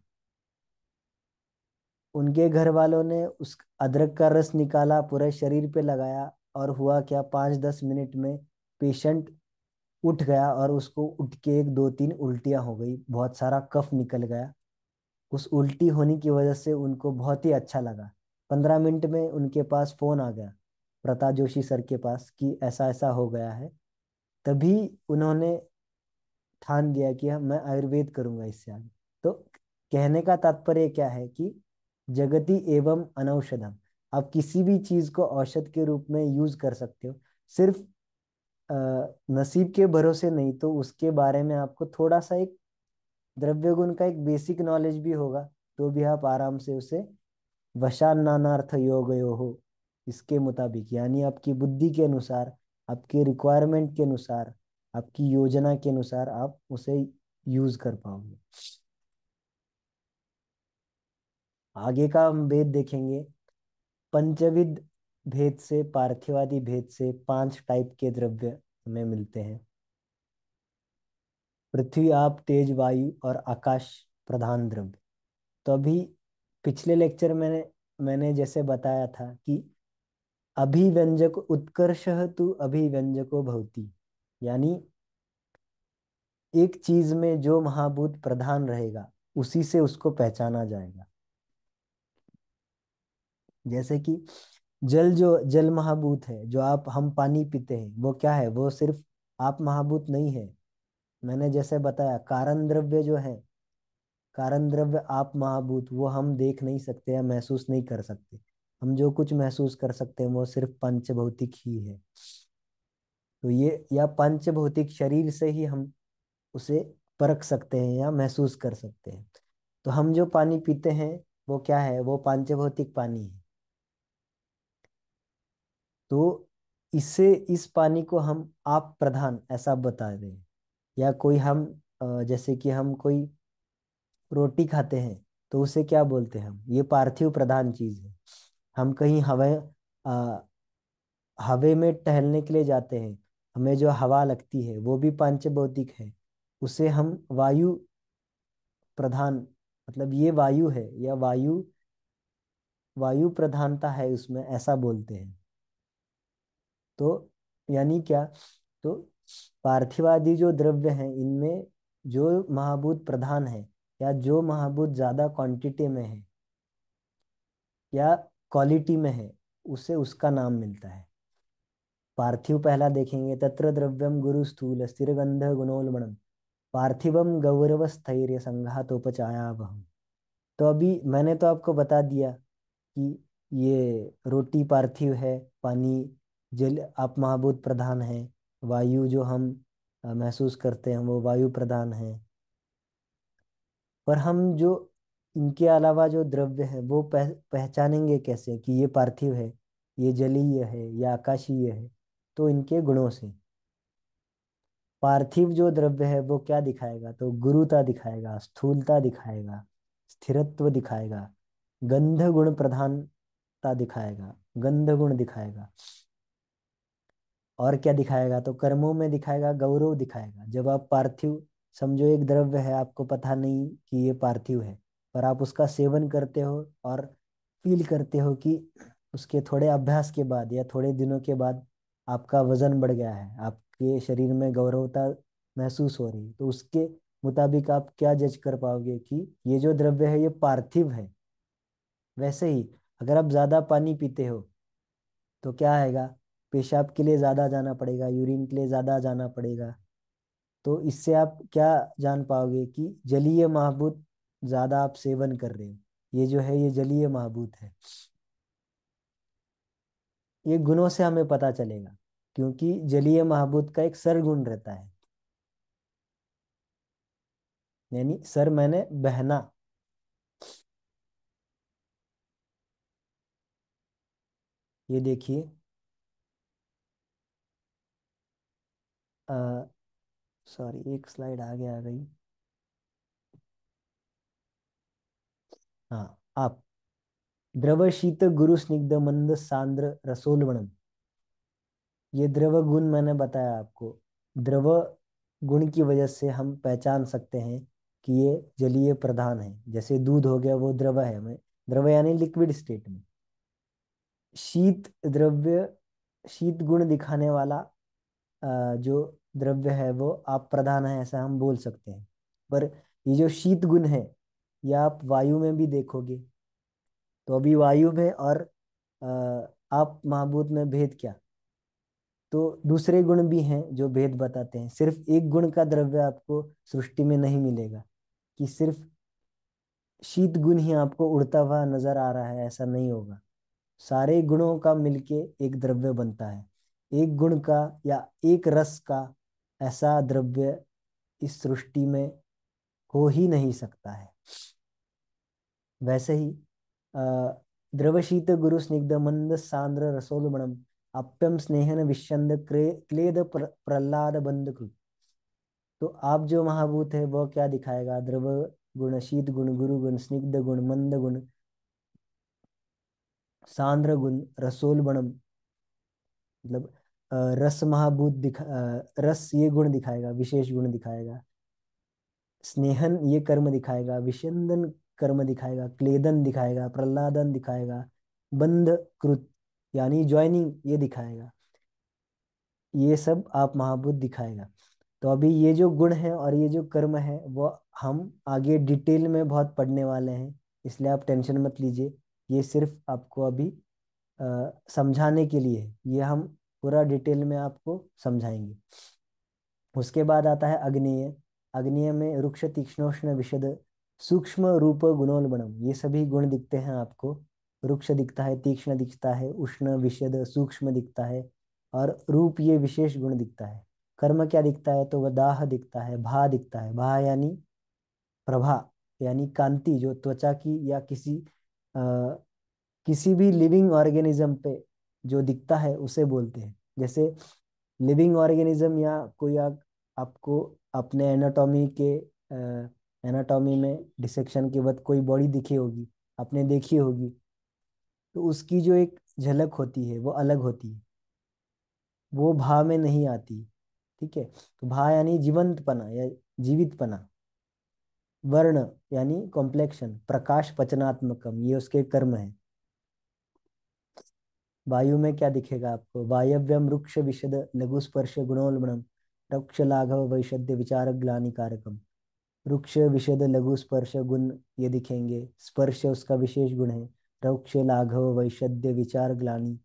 उनके घर वालों ने उस अदरक का रस निकाला, पूरे शरीर पे लगाया, और हुआ क्या, 5-10 मिनट में पेशेंट उठ गया, और उसको उठ के 1-2-3 उल्टियां हो गई, बहुत सारा कफ निकल गया। उस उल्टी होने की वजह से उनको बहुत ही अच्छा लगा। 15 मिनट में उनके पास फोन आ गया प्रताप जोशी सर के पास कि ऐसा ऐसा हो गया है। तभी उन्होंने ठान दिया कि हम मैं आयुर्वेद करूंगा इससे आगे। तो कहने का तात्पर्य क्या है कि जगति एवं अनौषधम, आप किसी भी चीज को औषध के रूप में यूज कर सकते हो। सिर्फ नसीब के भरोसे नहीं, तो उसके बारे में आपको थोड़ा सा एक द्रव्य गुण का एक बेसिक नॉलेज भी होगा, तो भी आप आराम से उसे वशान नानार्थ योगयो हो, इसके मुताबिक यानी आपकी बुद्धि के अनुसार, आपके रिक्वायरमेंट के अनुसार, आपकी योजना के अनुसार आप उसे यूज कर पाओगे। आगे का हम भेद देखेंगे। पंचविध भेद से, पार्थिवादि भेद से 5 टाइप के द्रव्य हमें मिलते हैं। पृथ्वी, आप, तेज, वायु और आकाश प्रधान द्रव्य। तो अभी पिछले लेक्चर में मैंने जैसे बताया था कि अभिव्यंजक उत्कर्षः तु अभिव्यंजको भवति, यानी एक चीज में जो महाभूत प्रधान रहेगा उसी से उसको पहचाना जाएगा। जैसे कि जल, जो जल महाभूत है, जो आप हम पानी पीते हैं, वो क्या है? वो सिर्फ आप महाभूत नहीं है। मैंने जैसे बताया कारण द्रव्य जो है, कारण द्रव्य आप महाभूत, वो हम देख नहीं सकते या महसूस नहीं कर सकते। हम जो कुछ महसूस कर सकते हैं वो सिर्फ पंचभौतिक ही है। तो ये या पंचभौतिक शरीर से ही हम उसे परख सकते हैं या महसूस कर सकते हैं। तो हम जो पानी पीते हैं वो क्या है? वो पंचभौतिक पानी है। तो इससे इस पानी को हम आप प्रधान ऐसा बता रहे हैं। या कोई हम जैसे कि हम कोई रोटी खाते हैं, तो उसे क्या बोलते हैं? हम ये पार्थिव प्रधान चीज है। हम कहीं हवे में टहलने के लिए जाते हैं, हमें जो हवा लगती है वो भी पंचभौतिक है। उसे हम वायु प्रधान, मतलब ये वायु है या वायु वायु प्रधानता है उसमें, ऐसा बोलते हैं। तो यानी क्या? तो पार्थिवादि जो द्रव्य हैं इनमें जो महाभूत प्रधान है या जो महाभूत ज्यादा क्वांटिटी में है या क्वालिटी में है, उसे उसका नाम मिलता है। पार्थिव पहला देखेंगे, तत्र द्रव्यम गुरु स्थूल स्थिर गंध गुणोन्मणम पार्थिवम गौरव स्थैर्य संघातोपचाया वह। तो अभी मैंने तो आपको बता दिया कि ये रोटी पार्थिव है, पानी, जल आप महाभूत प्रधान है, वायु जो हम महसूस करते हैं वो वायु प्रधान है। पर हम जो इनके अलावा जो द्रव्य है वो पहचानेंगे कैसे कि ये पार्थिव है, ये जलीय है या आकाशीय है? तो इनके गुणों से। पार्थिव जो द्रव्य है वो क्या दिखाएगा? तो गुरुता दिखाएगा, स्थूलता दिखाएगा, स्थिरत्व दिखाएगा, गंध गुण प्रधानता दिखाएगा, गंध गुण दिखाएगा। और क्या दिखाएगा? तो कर्मों में दिखाएगा, गौरव दिखाएगा। जब आप पार्थिव, समझो एक द्रव्य है, आपको पता नहीं कि ये पार्थिव है, पर आप उसका सेवन करते हो और फील करते हो कि उसके थोड़े अभ्यास के बाद या थोड़े दिनों के बाद आपका वजन बढ़ गया है, आपके शरीर में गौरवता महसूस हो रही है, तो उसके मुताबिक आप क्या जज कर पाओगे कि ये जो द्रव्य है ये पार्थिव है। वैसे ही अगर आप ज्यादा पानी पीते हो तो क्या आएगा? पेशाब के लिए ज्यादा जाना पड़ेगा, यूरिन के लिए ज्यादा जाना पड़ेगा। तो इससे आप क्या जान पाओगे कि जलीय महाभूत ज्यादा आप सेवन कर रहे हो, ये जो है ये जलीय महाभूत है। ये गुणों से हमें पता चलेगा, क्योंकि जलीय महाभूत का एक सरगुण रहता है। यानी सर मैंने बहना। ये देखिए, सॉरी एक स्लाइड आगे आ गई। हाँ, आप द्रव शीत गुरु स्निग्ध मंद सांद्र रसोल्बणम, ये द्रव गुण मैंने बताया आपको। द्रव गुण की वजह से हम पहचान सकते हैं कि ये जलीय प्रधान है। जैसे दूध हो गया, वो द्रव है, में द्रव यानी लिक्विड स्टेट में। शीत द्रव्य, शीत गुण दिखाने वाला जो द्रव्य है वो आप प्रधान है, ऐसा हम बोल सकते हैं। पर ये जो शीत गुण है, ये आप वायु में भी देखोगे। तो अभी वायु में और आप महाभूत में भेद क्या? तो दूसरे गुण भी हैं जो भेद बताते हैं। सिर्फ एक गुण का द्रव्य आपको सृष्टि में नहीं मिलेगा कि सिर्फ शीत गुण ही आपको उड़ता हुआ नजर आ रहा है, ऐसा नहीं होगा। सारे गुणों का मिलके एक द्रव्य बनता है। एक गुण का या एक रस का ऐसा द्रव्य इस सृष्टि में हो ही नहीं सकता है। वैसे ही अ, द्रव शीत गुरु स्निग्ध मंद सांद्र रसोलमणम आप्यम स्नेहन विश्यंद क्लेद प्रहलाद बंध कृत। तो आप जो महाभूत है वो क्या दिखाएगा? द्रव गुण, शीत गुण, गुरु गुण, स्निग्ध गुण, मंद गुण, सांद्र गुण, रसोलमणम, मतलब रस महाभूत रस ये गुण दिखाएगा, विशेष गुण दिखाएगा। स्नेहन ये कर्म दिखाएगा, विषंदन कर्म दिखाएगा, क्लेदन दिखाएगा, प्रहलादन दिखाएगा, बंध कृत यानी ज्वाइनिंग ये दिखाएगा। ये सब आप महाभूत दिखाएगा। तो अभी ये जो गुण है और ये जो कर्म है वो हम आगे डिटेल में बहुत पढ़ने वाले हैं, इसलिए आप टेंशन मत लीजिए। ये सिर्फ आपको अभी समझाने के लिए है। ये हम पूरा डिटेल में आपको समझाएंगे। उसके बाद आता है अग्नेय। अग्नेय में रुक्ष तीक्ष्णोष्ण विशद सूक्ष्म रूप गुणोल्बणम, ये सभी गुण दिखते हैं आपको। रुक्ष दिखता है, तीक्ष्ण दिखता है, उष्ण विशद सूक्ष्म दिखता है, और रूप ये विशेष गुण दिखता है। कर्म क्या दिखता है? तो वदाह दिखता है, भा दिखता है। भा यानी प्रभा, यानी कांति, जो त्वचा की या किसी भी लिविंग ऑर्गेनिज्म पे जो दिखता है उसे बोलते हैं। जैसे लिविंग ऑर्गेनिज्म या कोई आपको अपने एनाटॉमी में डिसेक्शन के बाद कोई बॉडी दिखी होगी, आपने देखी होगी, तो उसकी जो एक झलक होती है वो अलग होती है, वो भा में नहीं आती। ठीक है, तो भा यानी जीवंतपना या जीवितपना। वर्ण यानी कॉम्प्लेक्शन, प्रकाश पचनात्मकम, ये उसके कर्म है। वायु में क्या दिखेगा आपको? वायव्यम रुक्ष विशद लघु स्पर्श गुणोल्बणम रक्ष लाघव वैशद्य विचार ग्लानि कारकम। रुक्ष विशद लघु स्पर्श गुण ये दिखेंगे, स्पर्श उसका विशेष गुण है। रक्ष लाघव वैशद्य विचार ग्लानि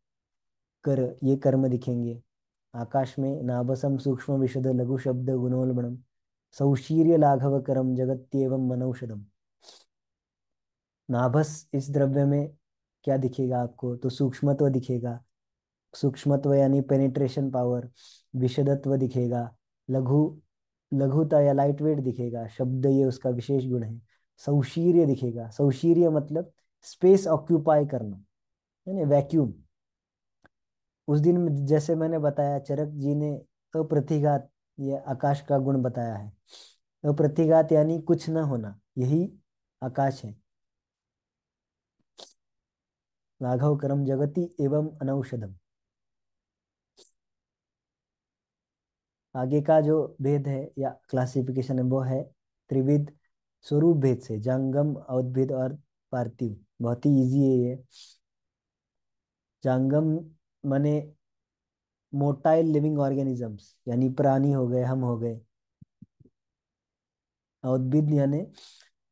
कर ये कर्म दिखेंगे। आकाश में नाभसम सूक्ष्म विशद लघु शब्द गुणोल्बणम सौशीर्य लाघव करम जगत्येवं मनौषधम। नाभस इस द्रव्य में क्या दिखेगा आपको? तो सूक्ष्मत्व दिखेगा। सूक्ष्मत्व यानी पेनिट्रेशन पावर। विशदत्व दिखेगा। लघु लघुता या लाइट वेट दिखेगा, शब्द ये उसका विशेष गुण है। सौशीर्य दिखेगा। सौशीर्य मतलब स्पेस ऑक्यूपाई करना, है ना, वैक्यूम। उस दिन जैसे मैंने बताया, चरक जी ने अप्रतिघात ये आकाश का गुण बताया है। अप्रतिघात यानी कुछ न होना, यही आकाश है। लाघव करम जगति एवं अनौषधम। आगे का जो भेद है या क्लासिफिकेशन है वो है त्रिविध स्वरूप भेद से, जंगम, अद्भिद और पार्थिव। बहुत ही इजी है ये। जंगम माने मोटाइल लिविंग ऑर्गेनिजम्स, यानी प्राणी हो गए, हम हो गए। उद्भिद यानी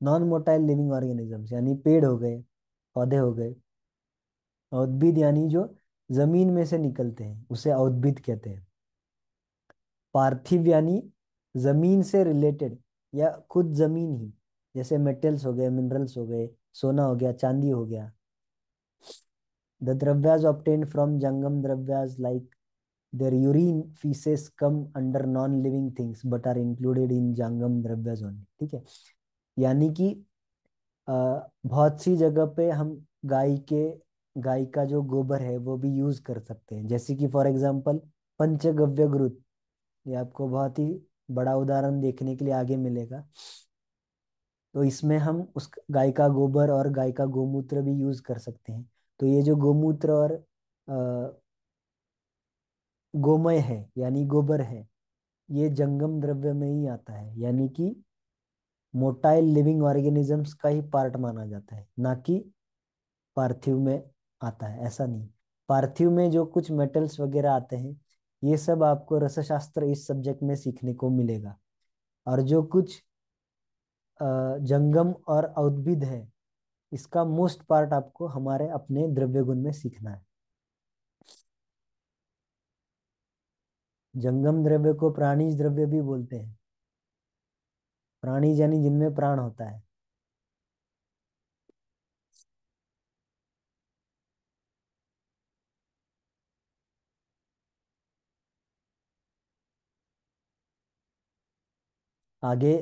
नॉन मोटाइल लिविंग ऑर्गेनिजम्स, यानी पेड़ हो गए, पौधे हो गए। उद्भिद यानी जो जमीन में से निकलते हैं उसे उद्भिद कहते हैं। पार्थिव यानी जमीन से रिलेटेड या खुद जमीन ही, जैसे मेटल्स हो गए, मिनरल्स हो गए, सोना हो गया, चांदी हो गया। द द्रव्याज ऑब्टेन्ड फ्रॉम जंगम द्रव्याज like their urine feces come under non living things but are included in jangam dravyas only। ठीक है, यानी कि अ, बहुत सी जगह पे हम गाय का जो गोबर है वो भी यूज कर सकते हैं। जैसे कि फॉर एग्जांपल पंचगव्य घृत, ये आपको बहुत ही बड़ा उदाहरण देखने के लिए आगे मिलेगा। तो इसमें हम उस गाय का गोबर और गाय का गोमूत्र भी यूज कर सकते हैं। तो ये जो गोमूत्र और गोमय है यानी गोबर है, ये जंगम द्रव्य में ही आता है, यानी कि मोटाइल लिविंग ऑर्गेनिजम्स का ही पार्ट माना जाता है, ना कि पार्थिव में आता है, ऐसा नहीं। पार्थिव में जो कुछ मेटल्स वगैरह आते हैं ये सब आपको रसशास्त्र इस सब्जेक्ट में सीखने को मिलेगा। और जो कुछ जंगम और उद्भिद है इसका मोस्ट पार्ट आपको हमारे अपने द्रव्य गुण में सीखना है। जंगम द्रव्य को प्राणिज द्रव्य भी बोलते हैं। प्राणिज यानी जिनमें प्राण होता है। आगे,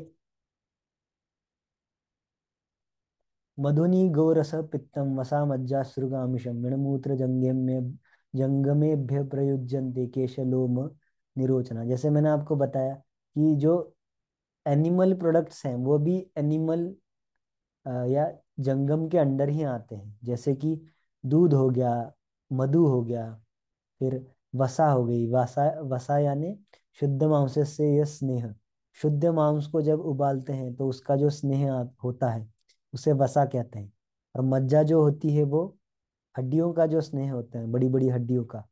मधुनी गौरस पित्तम वसा मज्जा श्रुगामिषम मणिमूत्र जंगेम्य जंगमेभ्य प्रयुज्यन्ते केशलोम निरोचना। जैसे मैंने आपको बताया कि जो एनिमल प्रोडक्ट्स हैं वो भी एनिमल या जंगम के अंडर ही आते हैं। जैसे कि दूध हो गया, मधु हो गया, फिर वसा हो गई। वसा, वसा यानी शुद्ध मांस से यह स्नेह। शुद्ध मांस को जब उबालते हैं तो उसका जो स्नेह होता है उसे वसा कहते हैं। और मज्जा जो होती है वो हड्डियों का जो स्नेह होता है, बड़ी बड़ी हड्डियों का,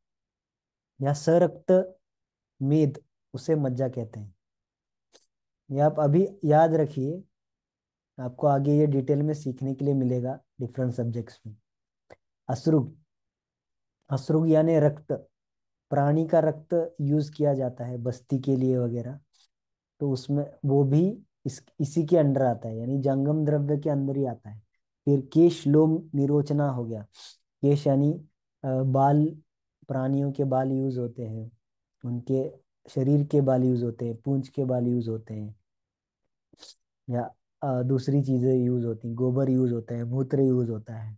या सरक्त मेद, उसे मज्जा कहते हैं। ये आप अभी याद रखिए, आपको आगे ये डिटेल में सीखने के लिए मिलेगा डिफरेंट सब्जेक्ट्स में। अश्रु, अश्रु यानी रक्त। प्राणी का रक्त यूज किया जाता है बस्ती के लिए वगैरह, तो उसमें वो भी इसी के अंडर आता है, यानी जंगम द्रव्य के अंदर ही आता है। फिर केश लोम निरोचना हो गया। केश यानी बाल, प्राणियों के बाल यूज होते हैं, उनके शरीर के बाल यूज होते हैं, पूंछ के बाल यूज होते हैं, या दूसरी चीजें यूज होती हैं, गोबर यूज होता है, मूत्र यूज होता है।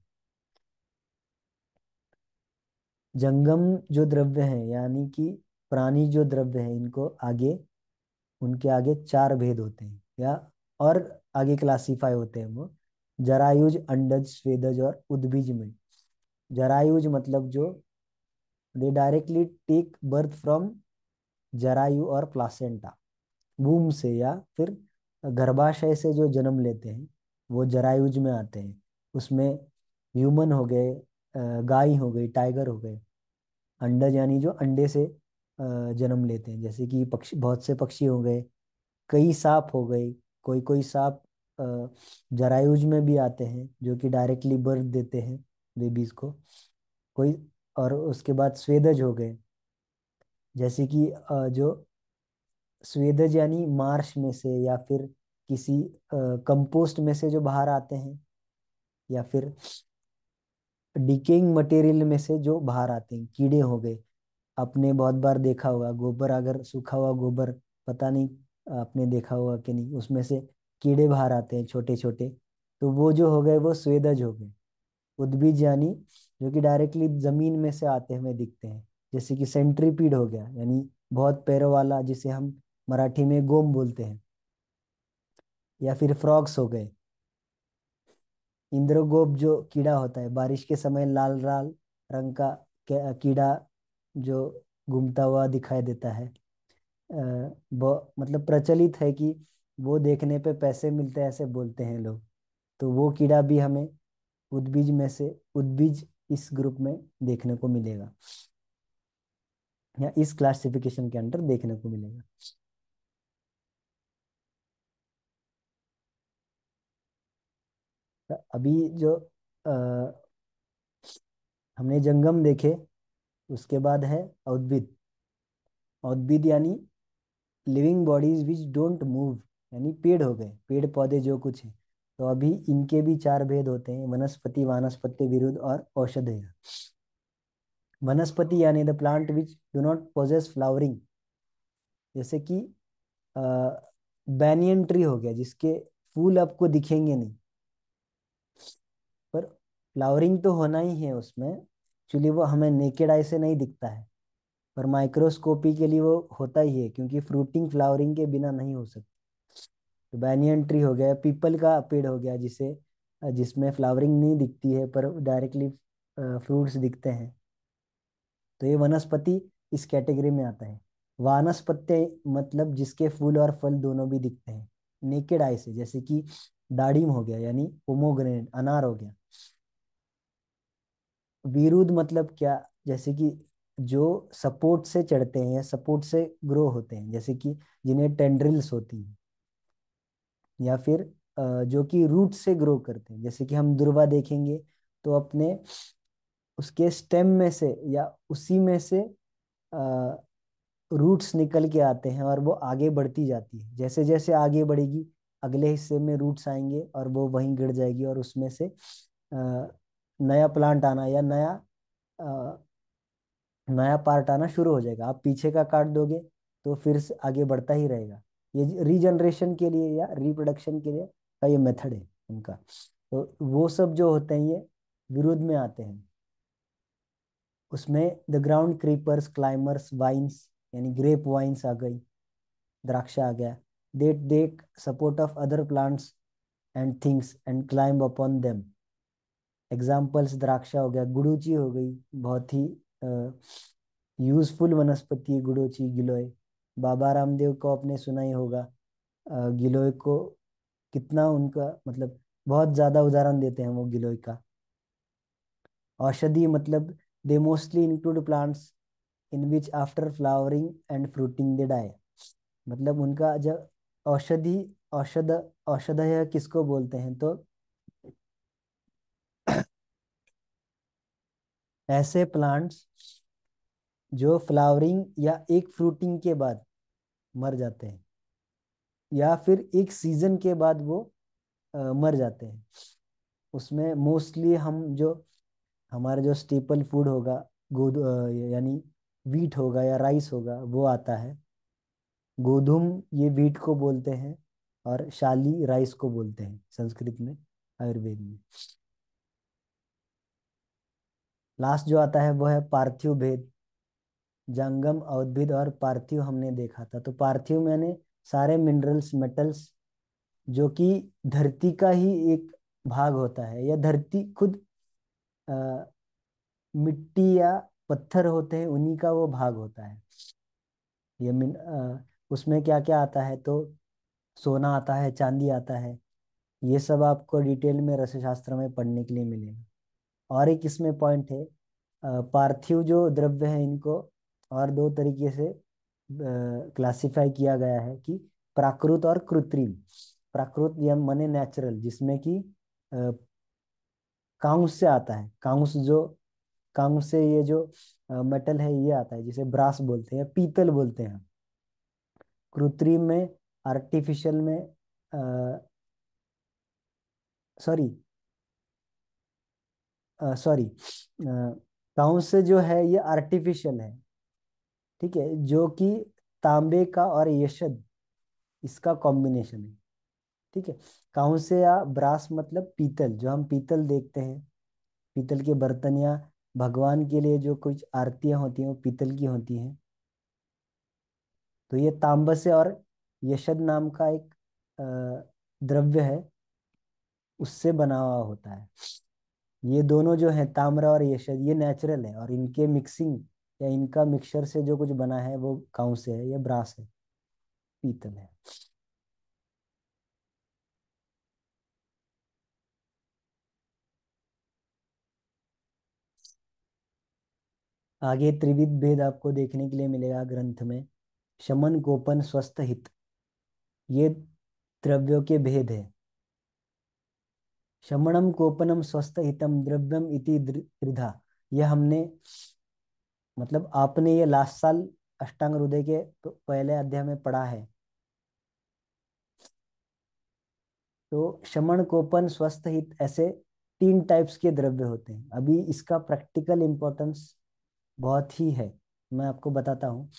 जंगम जो द्रव्य है यानी कि प्राणी जो द्रव्य है, इनको आगे, उनके आगे चार भेद होते हैं, या और आगे क्लासीफाई होते हैं वो। जरायुज, अंडज, स्वेदज और उद्भिज में। जरायुज मतलब जो they directly take birth from जरायु और प्लासेंटा, वूम से या फिर गर्भाशय से जो जन्म लेते हैं वो जरायुज में आते हैं। उसमें ह्यूमन हो गए, गाय हो गई, टाइगर हो गए। अंडज यानी जो अंडे से जन्म लेते हैं, जैसे कि पक्षी, बहुत से पक्षी हो गए, कई सांप हो गए। कोई कोई सांप जरायुज में भी आते हैं जो कि डायरेक्टली बर्थ देते हैं बेबीज को। कोई, और उसके बाद स्वेदज हो गए, जैसे कि जो स्वेदज यानी मार्श में से या फिर किसी कंपोस्ट में से जो बाहर आते हैं, या फिर डिकेइंग मटेरियल में से जो बाहर आते हैं, कीड़े हो गए। आपने बहुत बार देखा होगा गोबर, अगर सूखा हुआ गोबर, पता नहीं आपने देखा होगा कि नहीं, उसमें से कीड़े बाहर आते हैं छोटे छोटे, तो वो जो हो गए वो स्वेदज हो गए। उद्भिज यानी जो कि डायरेक्टली जमीन में से आते हुए दिखते हैं, जैसे कि सेंट्रीपीड हो गया, यानी बहुत पैरों वाला, जिसे हम मराठी में गोम बोलते हैं। या फिर फ्रॉग्स हो गए। इंद्रगोप जो कीड़ा होता है, बारिश के समय लाल लाल रंग का कीड़ा जो घूमता हुआ दिखाई देता है। वो मतलब प्रचलित है कि वो देखने पे पैसे मिलते हैं, ऐसे बोलते हैं लोग। तो वो कीड़ा भी हमें उद्भिज में से, उद्भिज इस ग्रुप में देखने को मिलेगा, या इस क्लासिफिकेशन के अंदर देखने को मिलेगा। तो अभी जो अ, हमने जंगम देखे, उसके बाद है उद्भिद। उद्भिद यानी living bodies which don't move, यानी पेड़ हो गए, पेड़ पौधे जो कुछ है। तो अभी इनके भी चार भेद होते हैं: वनस्पति, वानस्पत्य, विरुद्ध और औषधेय। वनस्पति यानी the plant which do not possess flowering, जैसे कि बैनियन ट्री हो गया, जिसके फूल आपको दिखेंगे नहीं, पर फ्लावरिंग तो होना ही है उसमें। एक्चुअली वो हमें नेकेड आई से नहीं दिखता है, पर माइक्रोस्कोपी के लिए वो होता ही है, क्योंकि फ्रूटिंग फ्लावरिंग के बिना नहीं हो सकती। तो बैनियन ट्री हो गया, पीपल का पेड़ हो गया, जिसे जिसमें फ्लावरिंग नहीं दिखती है पर डायरेक्टली फ्रूट्स दिखते हैं, तो ये वनस्पति इस कैटेगरी में आता है। वानस्पत्य मतलब जिसके फूल और फल दोनों भी दिखते हैं नेकेड आई से, जैसे कि दाड़िम हो गया, यानी पोमोग्रेनेट, अनार हो गया। विरुद्ध मतलब क्या, जैसे कि जो सपोर्ट से चढ़ते हैं, सपोर्ट से ग्रो होते हैं, जैसे कि जिन्हें टेंड्रिल्स होती हैं, या फिर जो कि रूट से ग्रो करते हैं। जैसे कि हम दुर्वा देखेंगे तो अपने उसके स्टेम में से या उसी में से रूट्स निकल के आते हैं और वो आगे बढ़ती जाती है। जैसे जैसे आगे बढ़ेगी अगले हिस्से में रूट्स आएंगे और वो वहीं गिर जाएगी और उसमें से नया प्लांट आना या अ, नया पार्ट आना शुरू हो जाएगा। आप पीछे का काट दोगे तो फिर से आगे बढ़ता ही रहेगा। ये रीजनरेशन के लिए या रिप्रोडक्शन के लिए का ये मेथड है उनका। तो वो सब जो होते हैं ये विरोध में आते हैं। उसमें the ground creepers, climbers, vines यानी ग्रेप वाइन्स आ गई, द्राक्षा आ गया। They take support of other plants and things and climb upon them. Examples द्राक्षा हो गया, गुड़ूची हो गई, बहुत ही यूजफुल वनस्पति है गुड़ूची, गिलोय। बाबा रामदेव को आपने सुना ही होगा, गिलोय को कितना उनका मतलब बहुत ज्यादा उदाहरण देते हैं वो गिलोय का। औषधि मतलब they mostly include plants in which after flowering and fruiting they die. मतलब उनका जब औषधि, औषध, औषधय किसको बोलते हैं तो ऐसे प्लांट्स जो फ्लावरिंग या एक फ्रूटिंग के बाद मर जाते हैं या फिर एक सीजन के बाद वो मर जाते हैं। उसमें मोस्टली हम जो हमारा जो स्टेपल फूड होगा, यानी वीट होगा या राइस होगा वो आता है। गोधुम ये वीट को बोलते हैं और शाली राइस को बोलते हैं संस्कृत में, आयुर्वेद में। लास्ट जो आता है वो है पार्थिव भेद। जंगम, अद्भिद और पार्थिव हमने देखा था। तो पार्थिव में यानी सारे मिनरल्स, मेटल्स जो कि धरती का ही एक भाग होता है या धरती खुद अ, मिट्टी या पत्थर होते हैं उन्हीं का वो भाग होता है। ये उसमें क्या क्या आता है तो सोना आता है, चांदी आता है। ये सब आपको डिटेल में रसशास्त्र में पढ़ने के लिए मिलेगा। और एक इसमें पॉइंट है, पार्थिव जो द्रव्य है इनको और दो तरीके से क्लासिफाई किया गया है कि प्राकृत और कृत्रिम। प्राकृत या माने नेचुरल, जिसमें कि कांस से आता है। कांस से ये जो मेटल है ये आता है, जिसे ब्रास बोलते हैं, पीतल बोलते हैं। कृत्रिम में, आर्टिफिशियल में, सॉरी सॉरी कांस से जो है ये आर्टिफिशियल है, ठीक है, जो कि तांबे का और यशद इसका कॉम्बिनेशन है, ठीक है। कांस्य या ब्रास मतलब पीतल, जो हम पीतल देखते हैं, पीतल के बर्तन या भगवान के लिए जो कुछ आरतियां होती हैं वो पीतल की होती हैं। तो ये तांबस्य और यशद नाम का एक द्रव्य है, उससे बना हुआ होता है। ये दोनों जो है ताम्र और यशद ये नेचुरल है, और इनके मिक्सिंग या इनका मिक्सचर से जो कुछ बना है वो कांस्य है या ब्रास है, पीतल है। आगे त्रिविध भेद आपको देखने के लिए मिलेगा ग्रंथ में। शमन, कोपन, स्वस्थ, हित, ये द्रव्यों के भेद है। शमनम, कोपनम, स्वस्थ, हितम, द्रव्यम इति त्रिधा। ये हमने मतलब आपने ये लास्ट साल अष्टांग हृदय के पहले अध्याय में पढ़ा है। तो शमन, कोपन, स्वस्थ, हित ऐसे तीन टाइप्स के द्रव्य होते हैं। अभी इसका प्रैक्टिकल इंपॉर्टेंस बहुत ही है, मैं आपको बताता हूँ।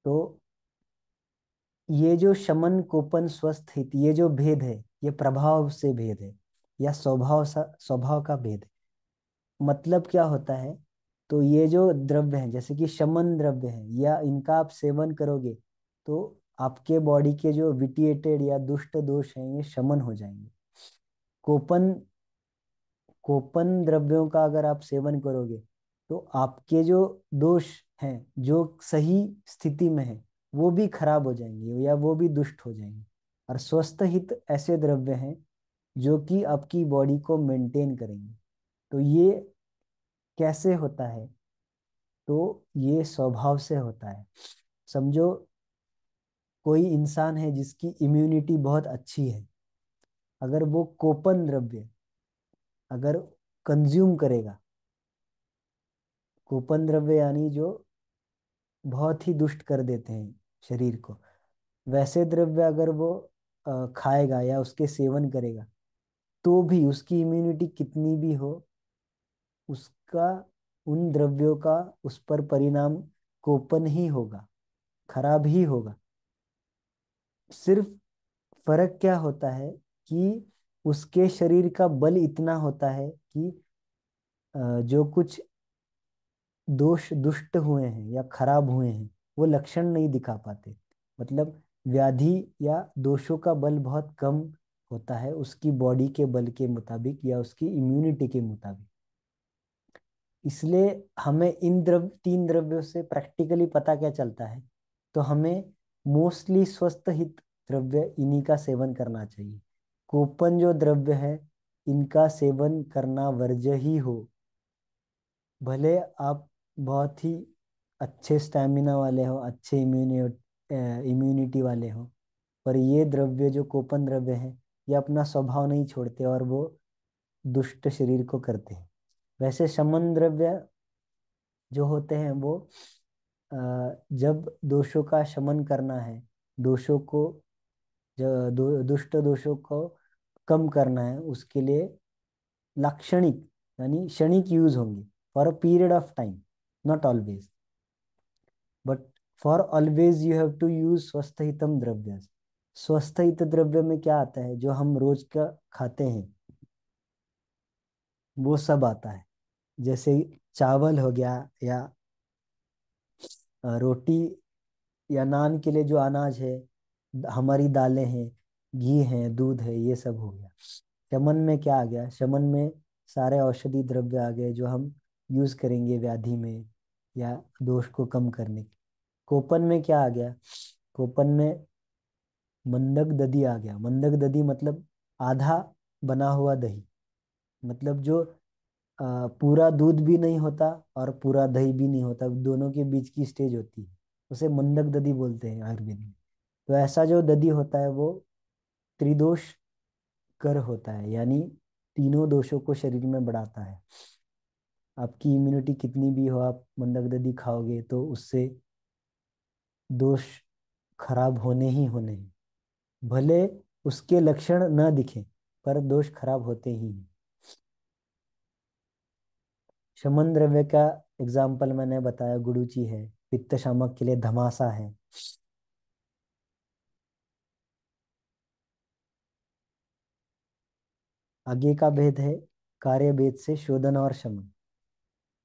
तो ये जो शमन, कोपन, स्वस्थ, हित ये जो भेद है ये प्रभाव से भेद है या स्वभाव का भेद है। मतलब क्या होता है, तो ये जो द्रव्य है जैसे कि शमन द्रव्य है, या इनका आप सेवन करोगे तो आपके बॉडी के जो विटिएटेड या दुष्ट दोष हैं ये शमन हो जाएंगे। कोपन कोपन द्रव्यों का अगर आप सेवन करोगे तो आपके जो दोष हैं जो सही स्थिति में है वो भी खराब हो जाएंगे या वो भी दुष्ट हो जाएंगे। और स्वस्थ हित ऐसे द्रव्य हैं जो कि आपकी बॉडी को मेंटेन करेंगे। तो ये कैसे होता है, तो ये स्वभाव से होता है। समझो कोई इंसान है जिसकी इम्यूनिटी बहुत अच्छी है, अगर वो कोपन द्रव्य अगर कंज्यूम करेगा, कोपन द्रव्य यानी जो बहुत ही दुष्ट कर देते हैं शरीर को, वैसे द्रव्य अगर वो खाएगा या उसके सेवन करेगा, तो भी उसकी इम्यूनिटी कितनी भी हो, उसका उन द्रव्यों का उस पर परिणाम कोपन ही होगा, खराब ही होगा। सिर्फ फर्क क्या होता है कि उसके शरीर का बल इतना होता है कि जो कुछ दोष दुष्ट हुए हैं या खराब हुए हैं वो लक्षण नहीं दिखा पाते। मतलब व्याधि या दोषों का बल बहुत कम होता है उसकी बॉडी के बल के मुताबिक या उसकी इम्यूनिटी के मुताबिक। इसलिए हमें इन तीन द्रव्यों से प्रैक्टिकली पता क्या चलता है, तो हमें मोस्टली स्वस्थ हित द्रव्य इन्हीं का सेवन करना चाहिए। कोपन जो द्रव्य है इनका सेवन करना वर्ज्य ही हो, भले आप बहुत ही अच्छे स्टैमिना वाले हो, अच्छे इम्यूनिटी वाले हो, पर ये द्रव्य जो कोपन द्रव्य हैं ये अपना स्वभाव नहीं छोड़ते और वो दुष्ट शरीर को करते हैं। वैसे शमन द्रव्य जो होते हैं वो जब दोषों का शमन करना है, दोषों को दुष्ट दोषों को कम करना है, उसके लिए लाक्षणिक यानी क्षणिक यूज होंगे, for a period of time, not always, but for always you have to use स्वस्थ हितम द्रव्य। स्वस्थ हित द्रव्य में क्या आता है, जो हम रोज का खाते हैं वो सब आता है। जैसे चावल हो गया, या रोटी या नान के लिए जो अनाज है, हमारी दालें हैं, घी है, दूध है, ये सब हो गया। शमन में क्या आ गया, शमन में सारे औषधि द्रव्य आ गए जो हम यूज करेंगे व्याधि में या दोष को कम करने के। कोपन में क्या आ गया, कोपन में मंदक दधी आ गया। मंदक दधी मतलब आधा बना हुआ दही, मतलब जो पूरा दूध भी नहीं होता और पूरा दही भी नहीं होता, दोनों के बीच की स्टेज होती है, उसे मंदक दधी बोलते हैं आयुर्वेद में। तो ऐसा जो दधी होता है वो त्रिदोष कर होता है, यानी तीनों दोषों को शरीर में बढ़ाता है। आपकी इम्यूनिटी कितनी भी हो, आप मंदक दधी खाओगे तो उससे दोष खराब होने ही होने हैं, भले उसके लक्षण न दिखें पर दोष खराब होते ही हैं। शमन द्रव्य का एग्जाम्पल मैंने बताया, गुड़ूची है, पित्त शामक के लिए धमासा है। आगे का भेद है कार्य भेद से शोधन और शमन।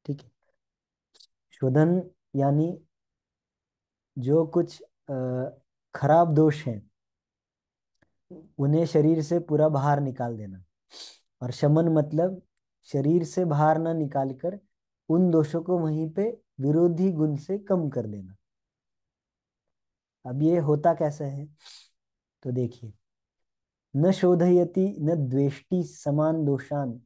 ठीक है, शोधन यानी जो कुछ खराब दोष हैं उन्हें शरीर से पूरा बाहर निकाल देना, और शमन मतलब शरीर से बाहर ना निकाल कर उन दोषों को वहीं पे विरोधी गुण से कम कर देना। अब ये होता कैसे है, तो देखिए, न शोधयति न द्वेष्टि समान दोषान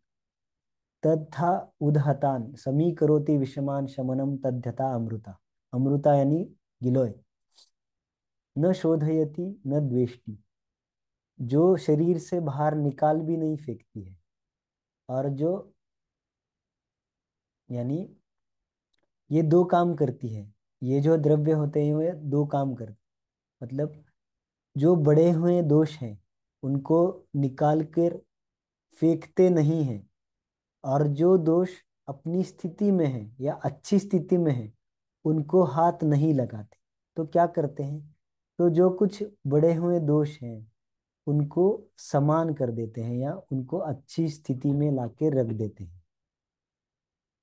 तथा उदहतान समीकरोति विषमान शमनम तद्यथा अमृता। अमृता यानी गिलोय। न शोधयति न द्वेष्टि, जो शरीर से बाहर निकाल भी नहीं फेंकती है, और जो यानी ये दो काम करती है, ये जो द्रव्य होते हैं ये दो काम करते, मतलब जो बड़े हुए दोष हैं उनको निकाल कर फेंकते नहीं हैं, और जो दोष अपनी स्थिति में है या अच्छी स्थिति में है उनको हाथ नहीं लगाते। तो क्या करते हैं, तो जो कुछ बड़े हुए दोष हैं उनको समान कर देते हैं या उनको अच्छी स्थिति में लाके रख देते हैं,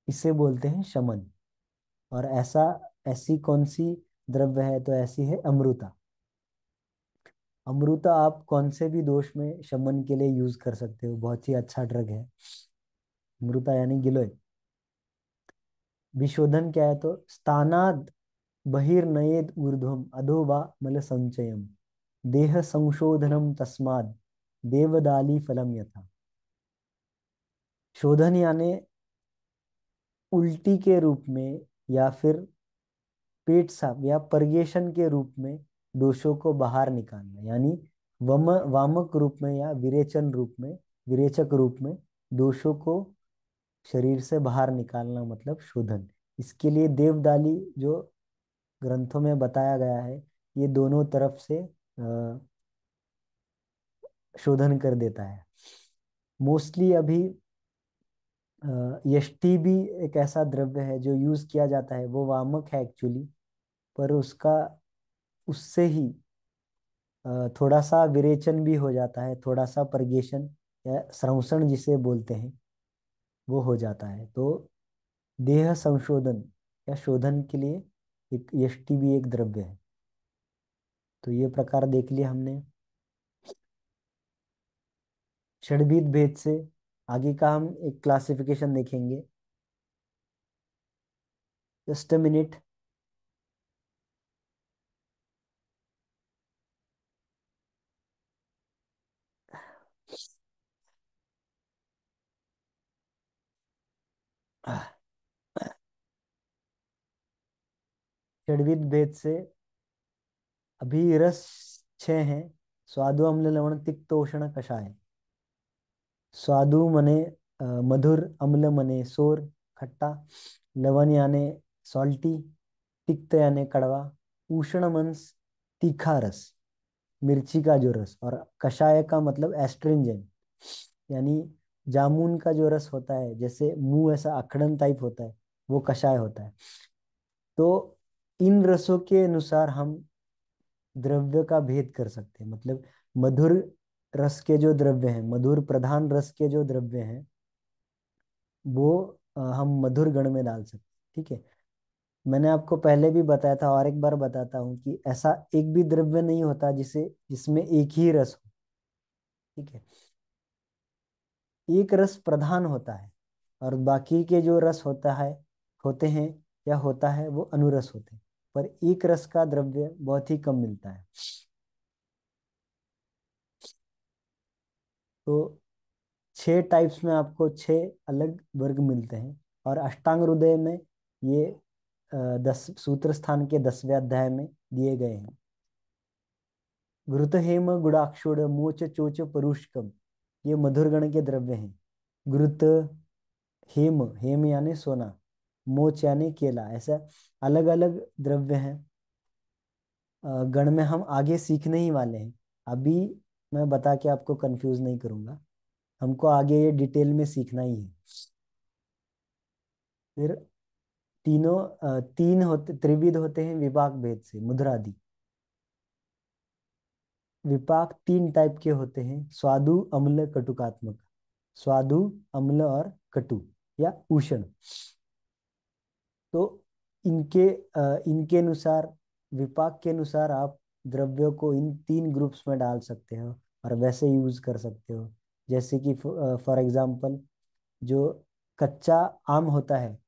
इसे बोलते हैं शमन। और ऐसी कौन सी द्रव्य है, तो ऐसी है अमृता। अमृता आप कौन से भी दोष में शमन के लिए यूज कर सकते हो, बहुत ही अच्छा ड्रग है अमृता यानी गिलोय। विशोधन क्या है, तो स्थानाद बहिर्नयेद ऊर्ध्वम अधो वा मल संचयम देह संशोधनम तस्माद देवदाली फलम यथा। शोधन यानी उल्टी के रूप में या फिर पेट साफ या पर्येषण के रूप में दोषों को बाहर निकालना, यानी वामक रूप में या विरेचन रूप में, विरेचक रूप में दोषों को शरीर से बाहर निकालना मतलब शोधन। इसके लिए देवदाली जो ग्रंथों में बताया गया है, ये दोनों तरफ से शोधन कर देता है। मोस्टली अभी यष्टि भी एक ऐसा द्रव्य है जो यूज किया जाता है, वो वामक है एक्चुअली, पर उसका उससे ही थोड़ा सा विरेचन भी हो जाता है, थोड़ा सा परगेशन या संरक्षण जिसे बोलते हैं वो हो जाता है। तो देह संशोधन या शोधन के लिए एक यष्टि भी एक द्रव्य है। तो ये प्रकार देख लिया हमने। षड्विध भेद से आगे का हम एक क्लासिफिकेशन देखेंगे। Just a minute. षड्विध भेद से अभी रस 6 हैं। स्वादु अम्ल लवण तिक्त उष्ण कषाय। स्वादु मने मधुर, अम्ल मने सोर खट्टा, लवण यानी सॉल्टी, तिक्त यानी कड़वा, उष्ण मंस तीखा रस, मिर्ची का जो रस, और कषाय का मतलब एस्ट्रिंजेंट, यानी जामुन का जो रस होता है, जैसे मुंह ऐसा अखड़न टाइप होता है, वो कषाय होता है। तो इन रसों के अनुसार हम द्रव्य का भेद कर सकते हैं। मतलब मधुर रस के जो द्रव्य हैं, मधुर प्रधान रस के जो द्रव्य हैं, वो हम मधुर गण में डाल सकते हैं। ठीक है। मैंने आपको पहले भी बताया था और एक बार बताता हूँ कि ऐसा एक भी द्रव्य नहीं होता जिसे जिसमें एक ही रस हो। ठीक है। एक रस प्रधान होता है और बाकी के जो रस होते हैं या होता है वो अनुरस होते हैं, पर एक रस का द्रव्य बहुत ही कम मिलता है। तो 6 टाइप्स में आपको 6 अलग वर्ग मिलते हैं, और अष्टांग हृदय में ये 10 सूत्र स्थान के 10वें अध्याय में दिए गए हैं। घृत हेम गुड़ाक्षुड़ मोच चोच परुष्कम, ये मधुरगण के द्रव्य हैं। घृत, हेम, हेम यानी सोना, मोच यानी केला, ऐसा अलग अलग द्रव्य हैं। गण में हम आगे सीखने ही वाले हैं। अभी मैं बता के आपको कंफ्यूज नहीं करूंगा, हमको आगे ये डिटेल में सीखना ही है। फिर तीन होते, त्रिविध होते हैं विपाक भेद से, मुद्रादि। विपाक 3 टाइप के होते हैं, स्वादु अम्ल कटुकात्मक। स्वादु, अम्ल और कटु या उष्ण। तो इनके अनुसार, विपाक के अनुसार आप द्रव्यों को इन 3 ग्रुप्स में डाल सकते हो और वैसे यूज कर सकते हो। जैसे कि फॉर एग्जाम्पल, जो कच्चा आम होता है,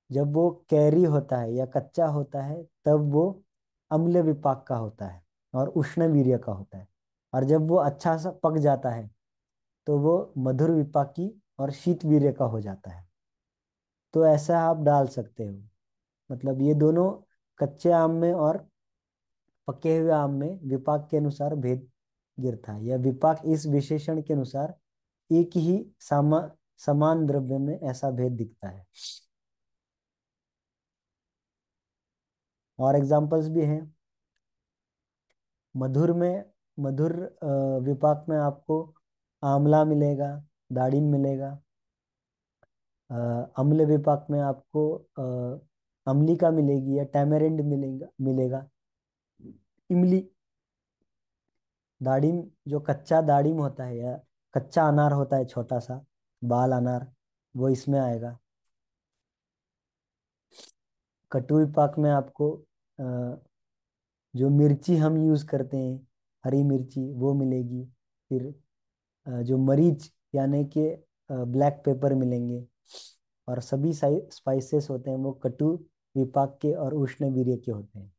जब वो कैरी होता है या कच्चा होता है तब वो अम्ल विपाक का होता है और उष्ण वीर्य का होता है, और जब वो अच्छा सा पक जाता है तो वो मधुर विपाकी और शीत वीर्य का हो जाता है। तो ऐसा आप डाल सकते हो। मतलब ये दोनों, कच्चे आम में और पके हुए आम में विपाक के अनुसार भेद गिरता है, या विपाक इस विशेषण के अनुसार एक ही समान द्रव्य में ऐसा भेद दिखता है। और एग्जांपल्स भी हैं। मधुर में, मधुर विपाक में आपको आंवला मिलेगा, दाड़िम मिलेगा। अम्ल विपाक में आपको अम्लिका मिलेगी या टैमरिंड मिलेगा। इमली, दाड़िम, जो कच्चा दाड़िम होता है या कच्चा अनार होता है, छोटा सा बाल अनार, वो इसमें आएगा। कटु विपाक में आपको जो मिर्ची हम यूज करते हैं, हरी मिर्ची, वो मिलेगी। फिर जो मरीच यानी कि ब्लैक पेपर मिलेंगे। और सभी स्पाइसेस होते हैं वो कटु विपाक के और उष्ण वीर्य के होते हैं।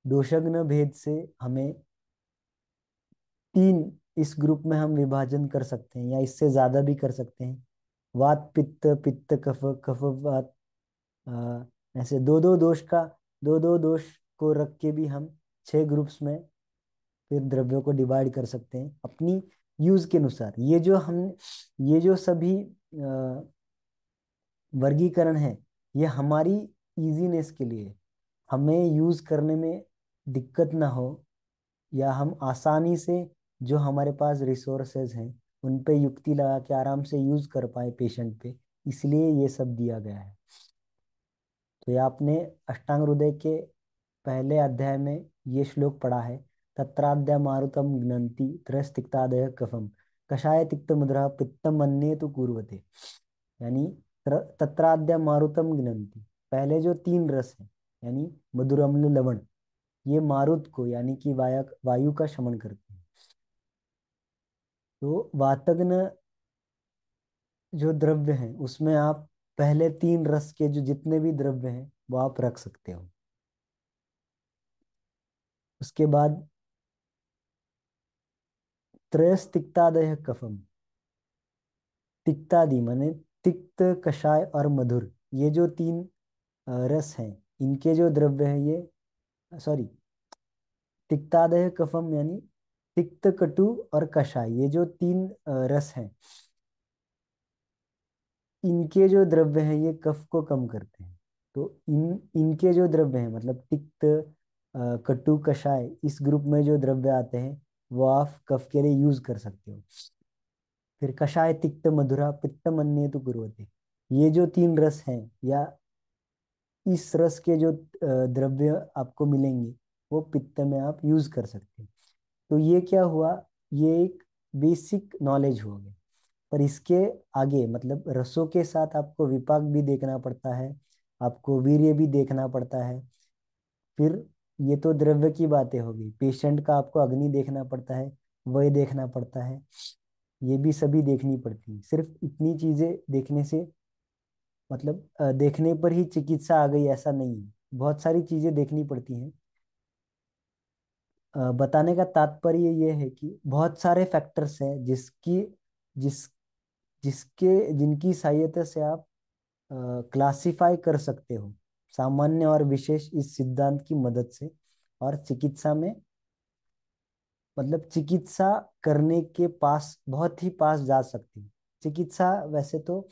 दोषग्न भेद से हमें 3 इस ग्रुप में हम विभाजन कर सकते हैं, या इससे ज्यादा भी कर सकते हैं। वात पित्त, पित्त कफ, कफ वात, ऐसे दो दो दोष को रख के भी हम 6 ग्रुप्स में फिर द्रव्यों को डिवाइड कर सकते हैं अपनी यूज के अनुसार। ये जो सभी वर्गीकरण है, ये हमारी इजीनेस के लिए, हमें यूज करने में दिक्कत ना हो, या हम आसानी से जो हमारे पास रिसोर्सेज हैं उन पे युक्ति लगा के आराम से यूज कर पाए पेशेंट पे, इसलिए ये सब दिया गया है। तो ये आपने अष्टांग हृदय के पहले अध्याय में ये श्लोक पढ़ा है। तत्राद्य मारुतम ग्नन्ति त्रयस्तिक्तादय कफम कषाय तिक्त मुद्रा पित्तम अन्ये तो कुर्वते। यानी तत्राद्य मारुतम ग्नन्ति, पहले जो 3 रस है यानी मधुर अम्ल लवण, ये मारुत को यानी कि वायु का शमन करते हैं। तो वातग्न जो द्रव्य हैं उसमें आप पहले 3 रस के जो जितने भी द्रव्य हैं वो आप रख सकते हो। उसके बाद त्रयस्तिक्तादय कफम, तिक्तादि माने तिक्त, कषाय और मधुर, ये जो 3 रस हैं इनके जो द्रव्य है ये, सॉरी, तिक्तादय कफम यानी तिक्त, कटु और कषाय, ये जो 3 रस हैं इनके जो द्रव्य हैं ये कफ को कम करते हैं। तो इनके जो द्रव्य हैं मतलब तिक्त, कटु, कषाय, इस ग्रुप में जो द्रव्य आते हैं वो आप कफ के लिए यूज कर सकते हो। फिर कषाय तिक्त मधुरा पित्तम अन्ये तो कुर्वते, ये जो 3 रस हैं या इस रस के जो द्रव्य आपको मिलेंगे वो पित्त में आप यूज कर सकते हैं। तो ये क्या हुआ, ये एक बेसिक नॉलेज हो गया। पर इसके आगे मतलब रसों के साथ आपको विपाक भी देखना पड़ता है, आपको वीर्य भी देखना पड़ता है। फिर ये तो द्रव्य की बातें होगी, पेशेंट का आपको अग्नि देखना पड़ता है, वय देखना पड़ता है, ये भी सभी देखनी पड़ती है। सिर्फ इतनी चीजें देखने से मतलब देखने पर ही चिकित्सा आ गई ऐसा नहीं है, बहुत सारी चीजें देखनी पड़ती हैं। बताने का तात्पर्य ये है कि बहुत सारे फैक्टर्स हैं जिस जिसके जिनकी सहायता से आप क्लासिफाई कर सकते हो सामान्य और विशेष इस सिद्धांत की मदद से, और चिकित्सा में मतलब चिकित्सा करने के पास बहुत ही पास जा सकती है। चिकित्सा वैसे तो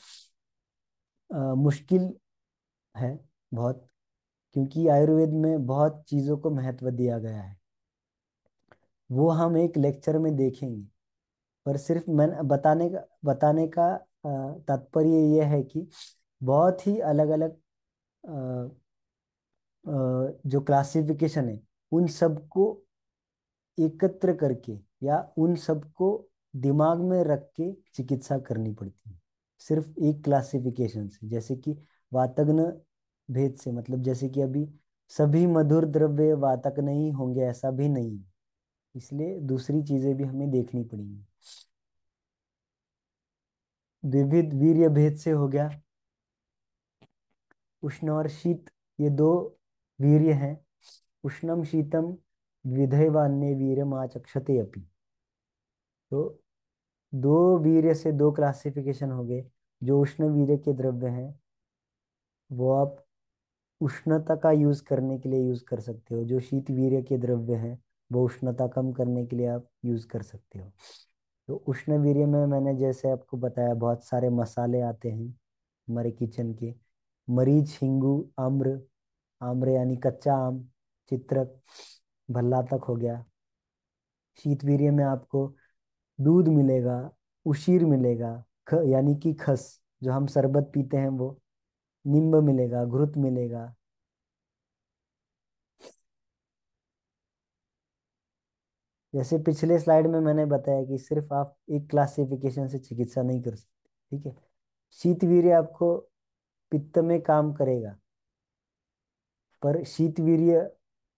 मुश्किल है बहुत, क्योंकि आयुर्वेद में बहुत चीजों को महत्व दिया गया है, वो हम एक लेक्चर में देखेंगे। पर सिर्फ मैं बताने का तात्पर्य यह है कि बहुत ही अलग अलग जो क्लासिफिकेशन है उन सबको एकत्र करके या उन सबको दिमाग में रख के चिकित्सा करनी पड़ती है। सिर्फ एक क्लासिफिकेशन से, जैसे कि वातग्न भेद से, मतलब जैसे कि अभी सभी मधुर द्रव्य वातक नहीं होंगे ऐसा भी नहीं है, इसलिए दूसरी चीजें भी हमें देखनी पड़ेंगी। विविध वीर्य भेद से हो गया, उष्ण और शीत, ये 2 वीर्य हैं। उष्णम शीतम विधैवान्य वीर्यम आचक्षते अपि। तो 2 वीर्य से 2 क्लासिफिकेशन हो गए। जो उष्ण वीर्य के द्रव्य हैं वो आप उष्णता का यूज करने के लिए यूज कर सकते हो, जो शीत वीर्य के द्रव्य हैं वो उष्णता कम करने के लिए आप यूज कर सकते हो। तो उष्ण वीर्य में मैंने जैसे आपको बताया बहुत सारे मसाले आते हैं हमारे किचन के, मरीच, हिंगू, आम्र, आम्र यानी कच्चा आम, चित्रक, भल्लातक हो गया। शीतवीर्य में आपको दूध मिलेगा, उशीर मिलेगा, यानी कि खस जो हम शरबत पीते हैं वो, नींब मिलेगा, घृत मिलेगा। जैसे पिछले स्लाइड में मैंने बताया कि सिर्फ आप एक क्लासिफिकेशन से चिकित्सा नहीं कर सकते, ठीक है। शीतवीर्य आपको पित्त में काम करेगा, पर शीतवीर्य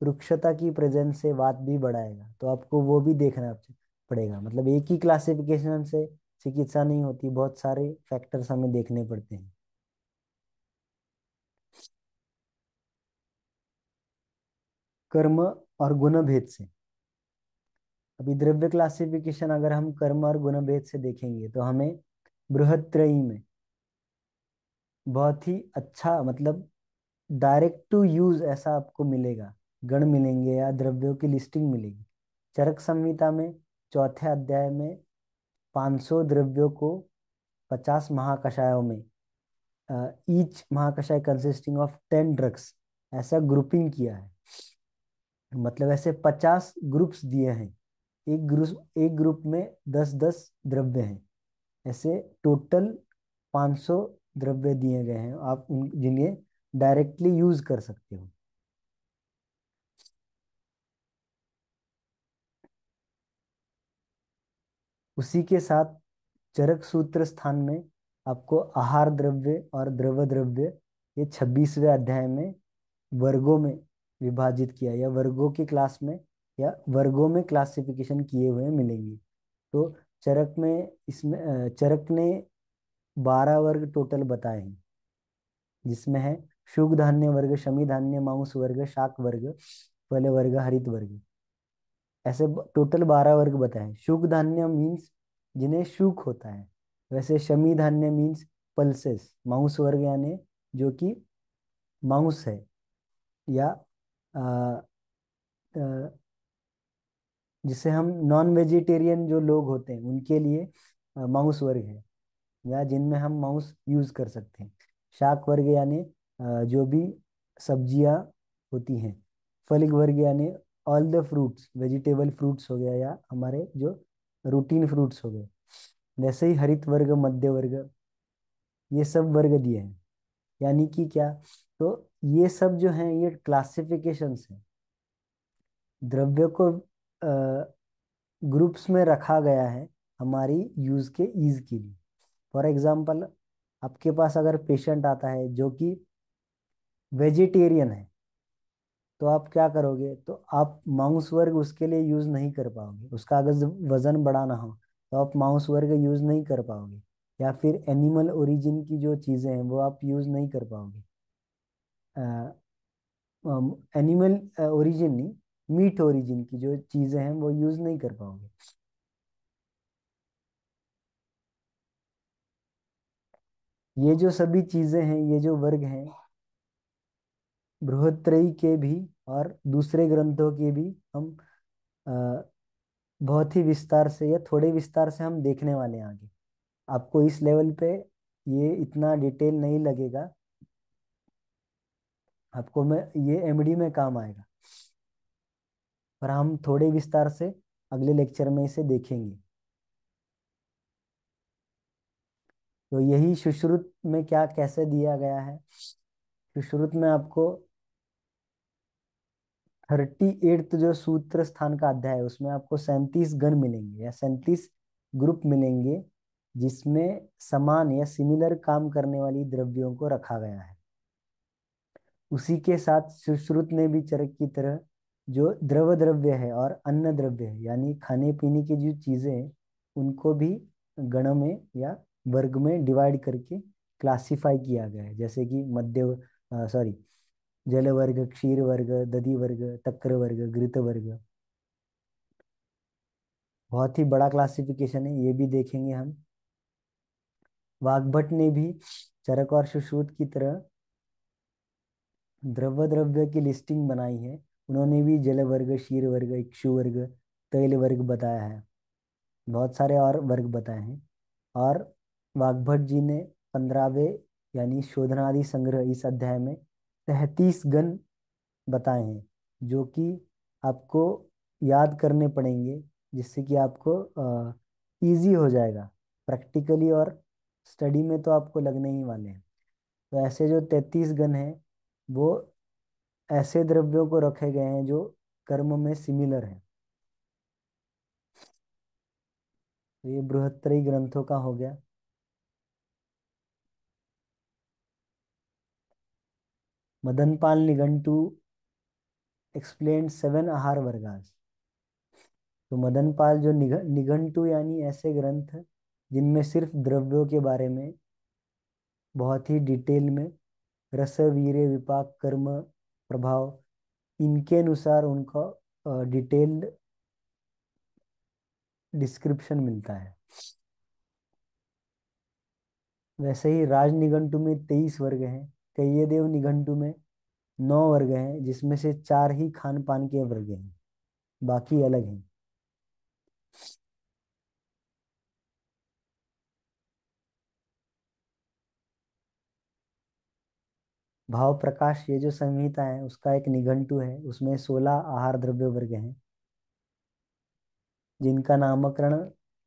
रुक्षता की प्रेजेंस से वात भी बढ़ाएगा, तो आपको वो भी देखना पड़ेगा। मतलब एक ही क्लासिफिकेशन से चिकित्सा नहीं होती, बहुत सारे फैक्टर्स हमें देखने पड़ते हैं। कर्म और गुण भेद से, अभी द्रव्य क्लासिफिकेशन अगर हम कर्म और गुण भेद से देखेंगे तो हमें बृहत्त्रयी में बहुत ही अच्छा मतलब डायरेक्ट टू यूज ऐसा आपको मिलेगा। गण मिलेंगे या द्रव्यों की लिस्टिंग मिलेगी। चरक संहिता में चौथे अध्याय में 500 द्रव्यों को 50 महाकषायों में, ईच महाकषाय कंसिस्टिंग ऑफ 10 ड्रग्स, ऐसा ग्रुपिंग किया है। मतलब ऐसे 50 ग्रुप्स दिए हैं, एक ग्रुप में 10-10 द्रव्य हैं। ऐसे टोटल 500 द्रव्य दिए गए हैं, आप उन जिन्हें डायरेक्टली यूज कर सकते हो। उसी के साथ चरक सूत्र स्थान में आपको आहार द्रव्य और द्रव द्रव्य, ये 26वें अध्याय में वर्गों में विभाजित किया, या वर्गों की क्लास में या वर्गों में क्लासिफिकेशन किए हुए मिलेंगे। तो चरक में इसमें चरक ने 12 वर्ग टोटल बताए हैं, जिसमें है शुक धान्य वर्ग, शमी धान्य, मांस वर्ग, शाक वर्ग, फल वर्ग, हरित वर्ग, ऐसे टोटल 12 वर्ग बताए हैं। शुक धान्य मीन्स जिन्हें शुक होता है, वैसे शमी धान्य मीन्स पल्सेस, मांस वर्ग यानी जो कि मांस है, या अ, अ, जिसे हम नॉन वेजिटेरियन जो लोग होते हैं उनके लिए मांस वर्ग है, या जिनमें हम मांस यूज कर सकते हैं। शाक वर्ग यानी जो भी सब्जियां होती हैं। फलिक वर्ग यानी all the fruits, vegetable fruits हो गया, या हमारे जो रूटीन फ्रूट्स हो गए। वैसे ही हरित वर्ग, मध्य वर्ग, ये सब वर्ग दिए हैं। यानी कि क्या, तो ये सब जो हैं ये क्लासिफिकेशंस हैं। द्रव्य को ग्रुप्स में रखा गया है हमारी यूज के ईज के लिए। फॉर एग्जाम्पल, आपके पास अगर पेशेंट आता है जो कि वेजिटेरियन है, तो आप क्या करोगे, तो आप मांस वर्ग उसके लिए यूज नहीं कर पाओगे। उसका अगर वजन बढ़ाना हो तो आप मांस वर्ग यूज नहीं कर पाओगे, या फिर एनिमल ओरिजिन की जो चीजें हैं वो आप यूज नहीं कर पाओगे। एनिमल ओरिजिन नहीं, मीट ओरिजिन की जो चीजें हैं वो यूज नहीं कर पाओगे। ये जो सभी चीजें हैं, ये जो वर्ग हैं, बृहत्त्रयी के भी और दूसरे ग्रंथों के भी हम अ, बहुत ही विस्तार से या थोड़े विस्तार से हम देखने वाले हैं आगे। आपको इस लेवल पे ये इतना डिटेल नहीं लगेगा, आपको मैं ये एमडी में काम आएगा, पर हम थोड़े विस्तार से अगले लेक्चर में इसे देखेंगे। तो यही सुश्रुत में क्या कैसे दिया गया है। सुश्रुत में आपको 38 जो सूत्र स्थान का अध्याय है उसमें आपको 37 गण मिलेंगे या 37 ग्रुप मिलेंगे, जिसमें समान या सिमिलर काम करने वाली द्रव्यों को रखा गया है। उसी के साथ सुश्रुत ने भी चरक की तरह जो द्रव द्रव्य है और अन्न द्रव्य है, यानी खाने पीने की जो चीजें हैं उनको भी गण में या वर्ग में डिवाइड करके क्लासिफाई किया गया है। जैसे कि मध्य सॉरी जल वर्ग, क्षीर वर्ग, दधि वर्ग, तक्र वर्ग, घृत वर्ग, बहुत ही बड़ा क्लासिफिकेशन है, ये भी देखेंगे हम। वाग्भट ने भी चरक और सुश्रुत की तरह द्रव्य द्रव्य की लिस्टिंग बनाई है। उन्होंने भी जल वर्ग, क्षीर वर्ग, इक्षु वर्ग, तैल वर्ग बताया है, बहुत सारे और वर्ग बताए हैं। और वाग्भट जी ने 15वें यानी शोधनादि संग्रह इस अध्याय में 33 गण बताए हैं, जो कि आपको याद करने पड़ेंगे, जिससे कि आपको इजी हो जाएगा प्रैक्टिकली, और स्टडी में तो आपको लगने ही वाले हैं। तो ऐसे जो 33 गण हैं वो ऐसे द्रव्यों को रखे गए हैं जो कर्म में सिमिलर हैं। तो ये बृहत्त्रयी ग्रंथों का हो गया। मदनपाल निघंटू एक्सप्लेन 7 आहार वर्गास। तो मदनपाल जो निघंटू यानी ऐसे ग्रंथ जिनमें सिर्फ द्रव्यों के बारे में बहुत ही डिटेल में रस, वीर्य, विपाक, कर्म, प्रभाव, इनके अनुसार उनका डिटेल्ड डिस्क्रिप्शन मिलता है। वैसे ही राज निघंटु में 23 वर्ग हैं। कैयदेव निघंटु में 9 वर्ग हैं, जिसमें से 4 ही खान पान के वर्ग हैं, बाकी अलग हैं। भाव प्रकाश ये जो संहिता है उसका एक निघंटु है, उसमें 16 आहार द्रव्य वर्ग हैं, जिनका नामकरण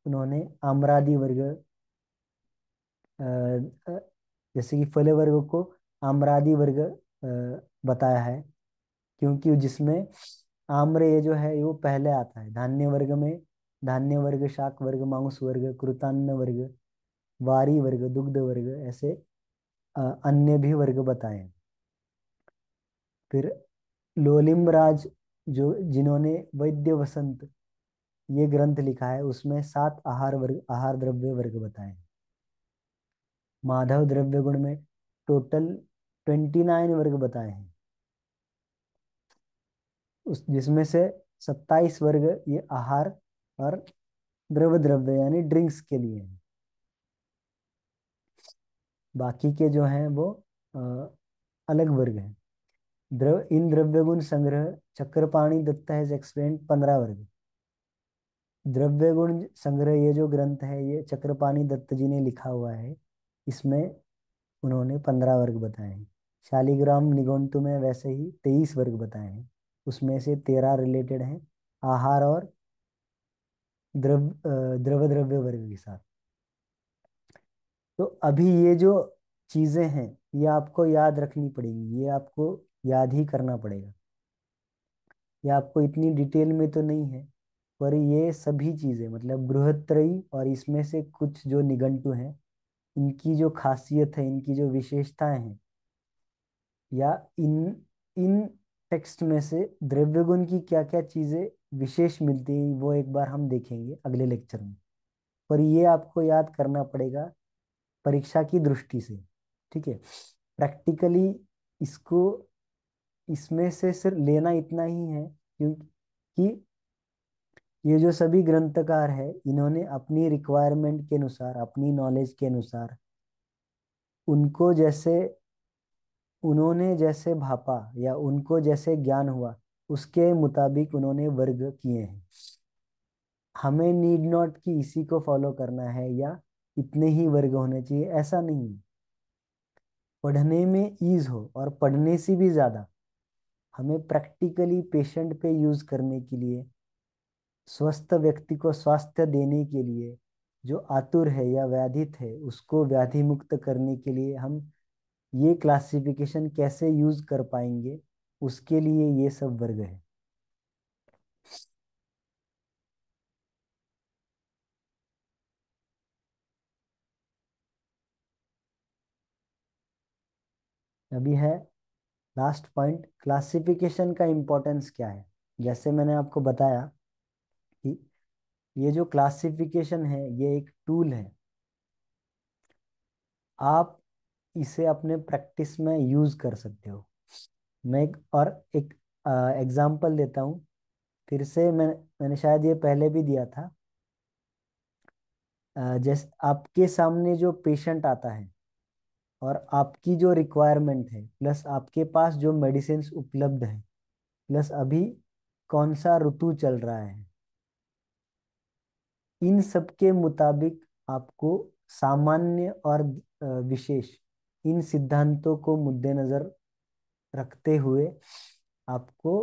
उन्होंने आम्रादि वर्ग, अ, अ, जैसे कि फल वर्ग को आम्रादि वर्ग बताया है, क्योंकि जिसमें आम्र ये जो है वो पहले आता है। धान्य वर्ग में धान्य वर्ग, शाक वर्ग, मांस वर्ग, कृतान्न वर्ग, वारी वर्ग, दुग्ध वर्ग, ऐसे अन्य भी वर्ग बताए हैं। फिर लोलिम राज, जो जिन्होंने वैद्य वसंत ये ग्रंथ लिखा है, उसमें 7 आहार द्रव्य वर्ग बताए हैं। माधव द्रव्य गुण में टोटल 29 वर्ग बताए हैं, उस जिसमें से 27 वर्ग ये आहार और द्रव द्रव्य यानी ड्रिंक्स के लिए हैं। बाकी के जो हैं वो अ, अलग वर्ग हैं। इन द्रव्य गुण संग्रह चक्रपाणि दत्त हैज एक्सप्लेन्ड 15 वर्ग। द्रव्य गुण संग्रह ये जो ग्रंथ है ये चक्रपाणि दत्त जी ने लिखा हुआ है, इसमें उन्होंने 15 वर्ग बताए हैं। शालिग्राम निघंटु में वैसे ही 23 वर्ग बताए हैं, उसमें से 13 रिलेटेड हैं आहार और द्रव द्रव्य वर्ग के साथ। तो अभी ये जो चीजें हैं ये आपको याद रखनी पड़ेगी, ये आपको याद ही करना पड़ेगा। ये आपको इतनी डिटेल में तो नहीं है, पर ये सभी चीजें मतलब बृहत्त्रयी और इसमें से कुछ जो निघंटु हैं, इनकी जो खासियत है, इनकी जो विशेषताएं हैं, या इन इन टेक्स्ट में से द्रव्य गुण की क्या क्या चीजें विशेष मिलती हैं, वो एक बार हम देखेंगे अगले लेक्चर में। पर ये आपको याद करना पड़ेगा परीक्षा की दृष्टि से, ठीक है। प्रैक्टिकली इसको इसमें से सिर्फ लेना इतना ही है, क्योंकि ये जो सभी ग्रंथकार है इन्होंने अपनी रिक्वायरमेंट के अनुसार, अपनी नॉलेज के अनुसार, उनको जैसे उन्होंने जैसे भापा या उनको जैसे ज्ञान हुआ उसके मुताबिक उन्होंने वर्ग किए हैं। हमें नीड नॉट कि इसी को फॉलो करना है या इतने ही वर्ग होने चाहिए, ऐसा नहीं है। पढ़ने में ईज हो और पढ़ने से भी ज्यादा हमें प्रैक्टिकली पेशेंट पे यूज करने के लिए, स्वस्थ व्यक्ति को स्वास्थ्य देने के लिए, जो आतुर है या व्याधित है उसको व्याधि मुक्त करने के लिए हम ये क्लासिफिकेशन कैसे यूज कर पाएंगे, उसके लिए ये सब वर्ग है। अभी है लास्ट पॉइंट, क्लासिफिकेशन का इम्पोर्टेंस क्या है। जैसे मैंने आपको बताया कि ये जो क्लासिफिकेशन है ये एक टूल है, आप इसे अपने प्रैक्टिस में यूज कर सकते हो। मैं एक एग्जांपल देता हूँ। फिर से मैंने शायद ये पहले भी दिया था। जैसे आपके सामने जो पेशेंट आता है और आपकी जो रिक्वायरमेंट है, प्लस आपके पास जो मेडिसिन उपलब्ध है, प्लस अभी कौन सा ऋतु चल रहा है, इन सब के मुताबिक आपको सामान्य और विशेष इन सिद्धांतों को मुद्देनजर रखते हुए आपको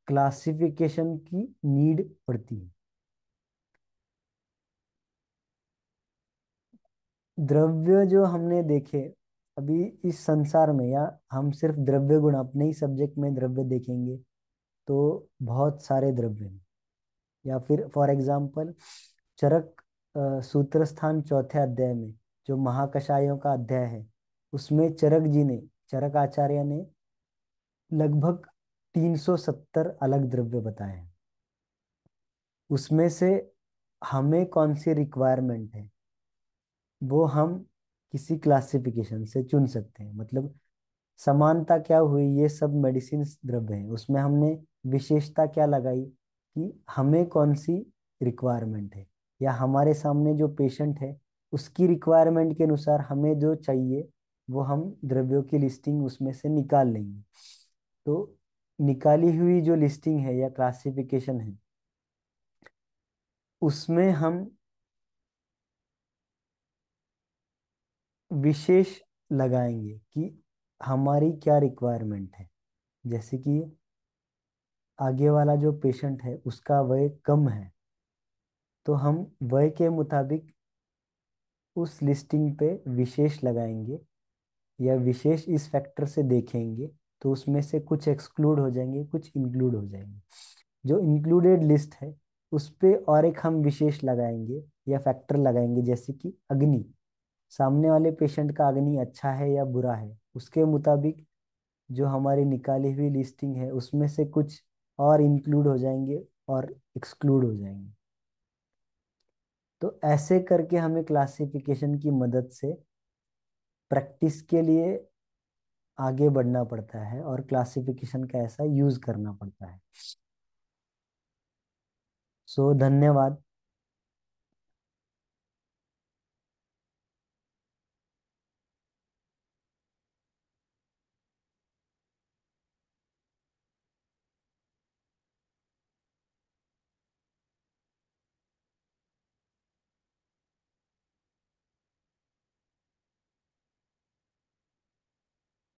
क्लासिफिकेशन की नीड पड़ती है। द्रव्य जो हमने देखे अभी इस संसार में, या हम सिर्फ द्रव्य गुण अपने ही सब्जेक्ट में द्रव्य देखेंगे तो बहुत सारे द्रव्य हैं। या फिर फॉर एग्जाम्पल चरक सूत्र स्थान चौथे अध्याय में जो महाकषायों का अध्याय है, उसमें चरक आचार्य ने लगभग 370 अलग द्रव्य बताए हैं। उसमें से हमें कौन सी रिक्वायरमेंट है वो हम किसी क्लासिफिकेशन से चुन सकते हैं। मतलब समानता क्या हुई, ये सब मेडिसिन द्रव्य हैं, उसमें हमने विशेषता क्या लगाई कि हमें कौन सी रिक्वायरमेंट है, या हमारे सामने जो पेशेंट है उसकी रिक्वायरमेंट के अनुसार हमें जो चाहिए वो हम द्रव्यों की लिस्टिंग उसमें से निकाल लेंगे। तो निकाली हुई जो लिस्टिंग है या क्लासिफिकेशन है, उसमें हम विशेष लगाएंगे कि हमारी क्या रिक्वायरमेंट है। जैसे कि आगे वाला जो पेशेंट है उसका वय कम है, तो हम वय के मुताबिक उस लिस्टिंग पे विशेष लगाएंगे, या विशेष इस फैक्टर से देखेंगे, तो उसमें से कुछ एक्सक्लूड हो जाएंगे, कुछ इंक्लूड हो जाएंगे। जो इंक्लूडेड लिस्ट है उस पे और एक हम विशेष लगाएंगे या फैक्टर लगाएंगे, जैसे कि अग्नि, सामने वाले पेशेंट का अग्नि अच्छा है या बुरा है, उसके मुताबिक जो हमारी निकाली हुई लिस्टिंग है उसमें से कुछ और इंक्लूड हो जाएंगे और एक्सक्लूड हो जाएंगे। तो ऐसे करके हमें क्लासिफिकेशन की मदद से प्रैक्टिस के लिए आगे बढ़ना पड़ता है और क्लासिफिकेशन का ऐसा यूज करना पड़ता है। सो धन्यवाद।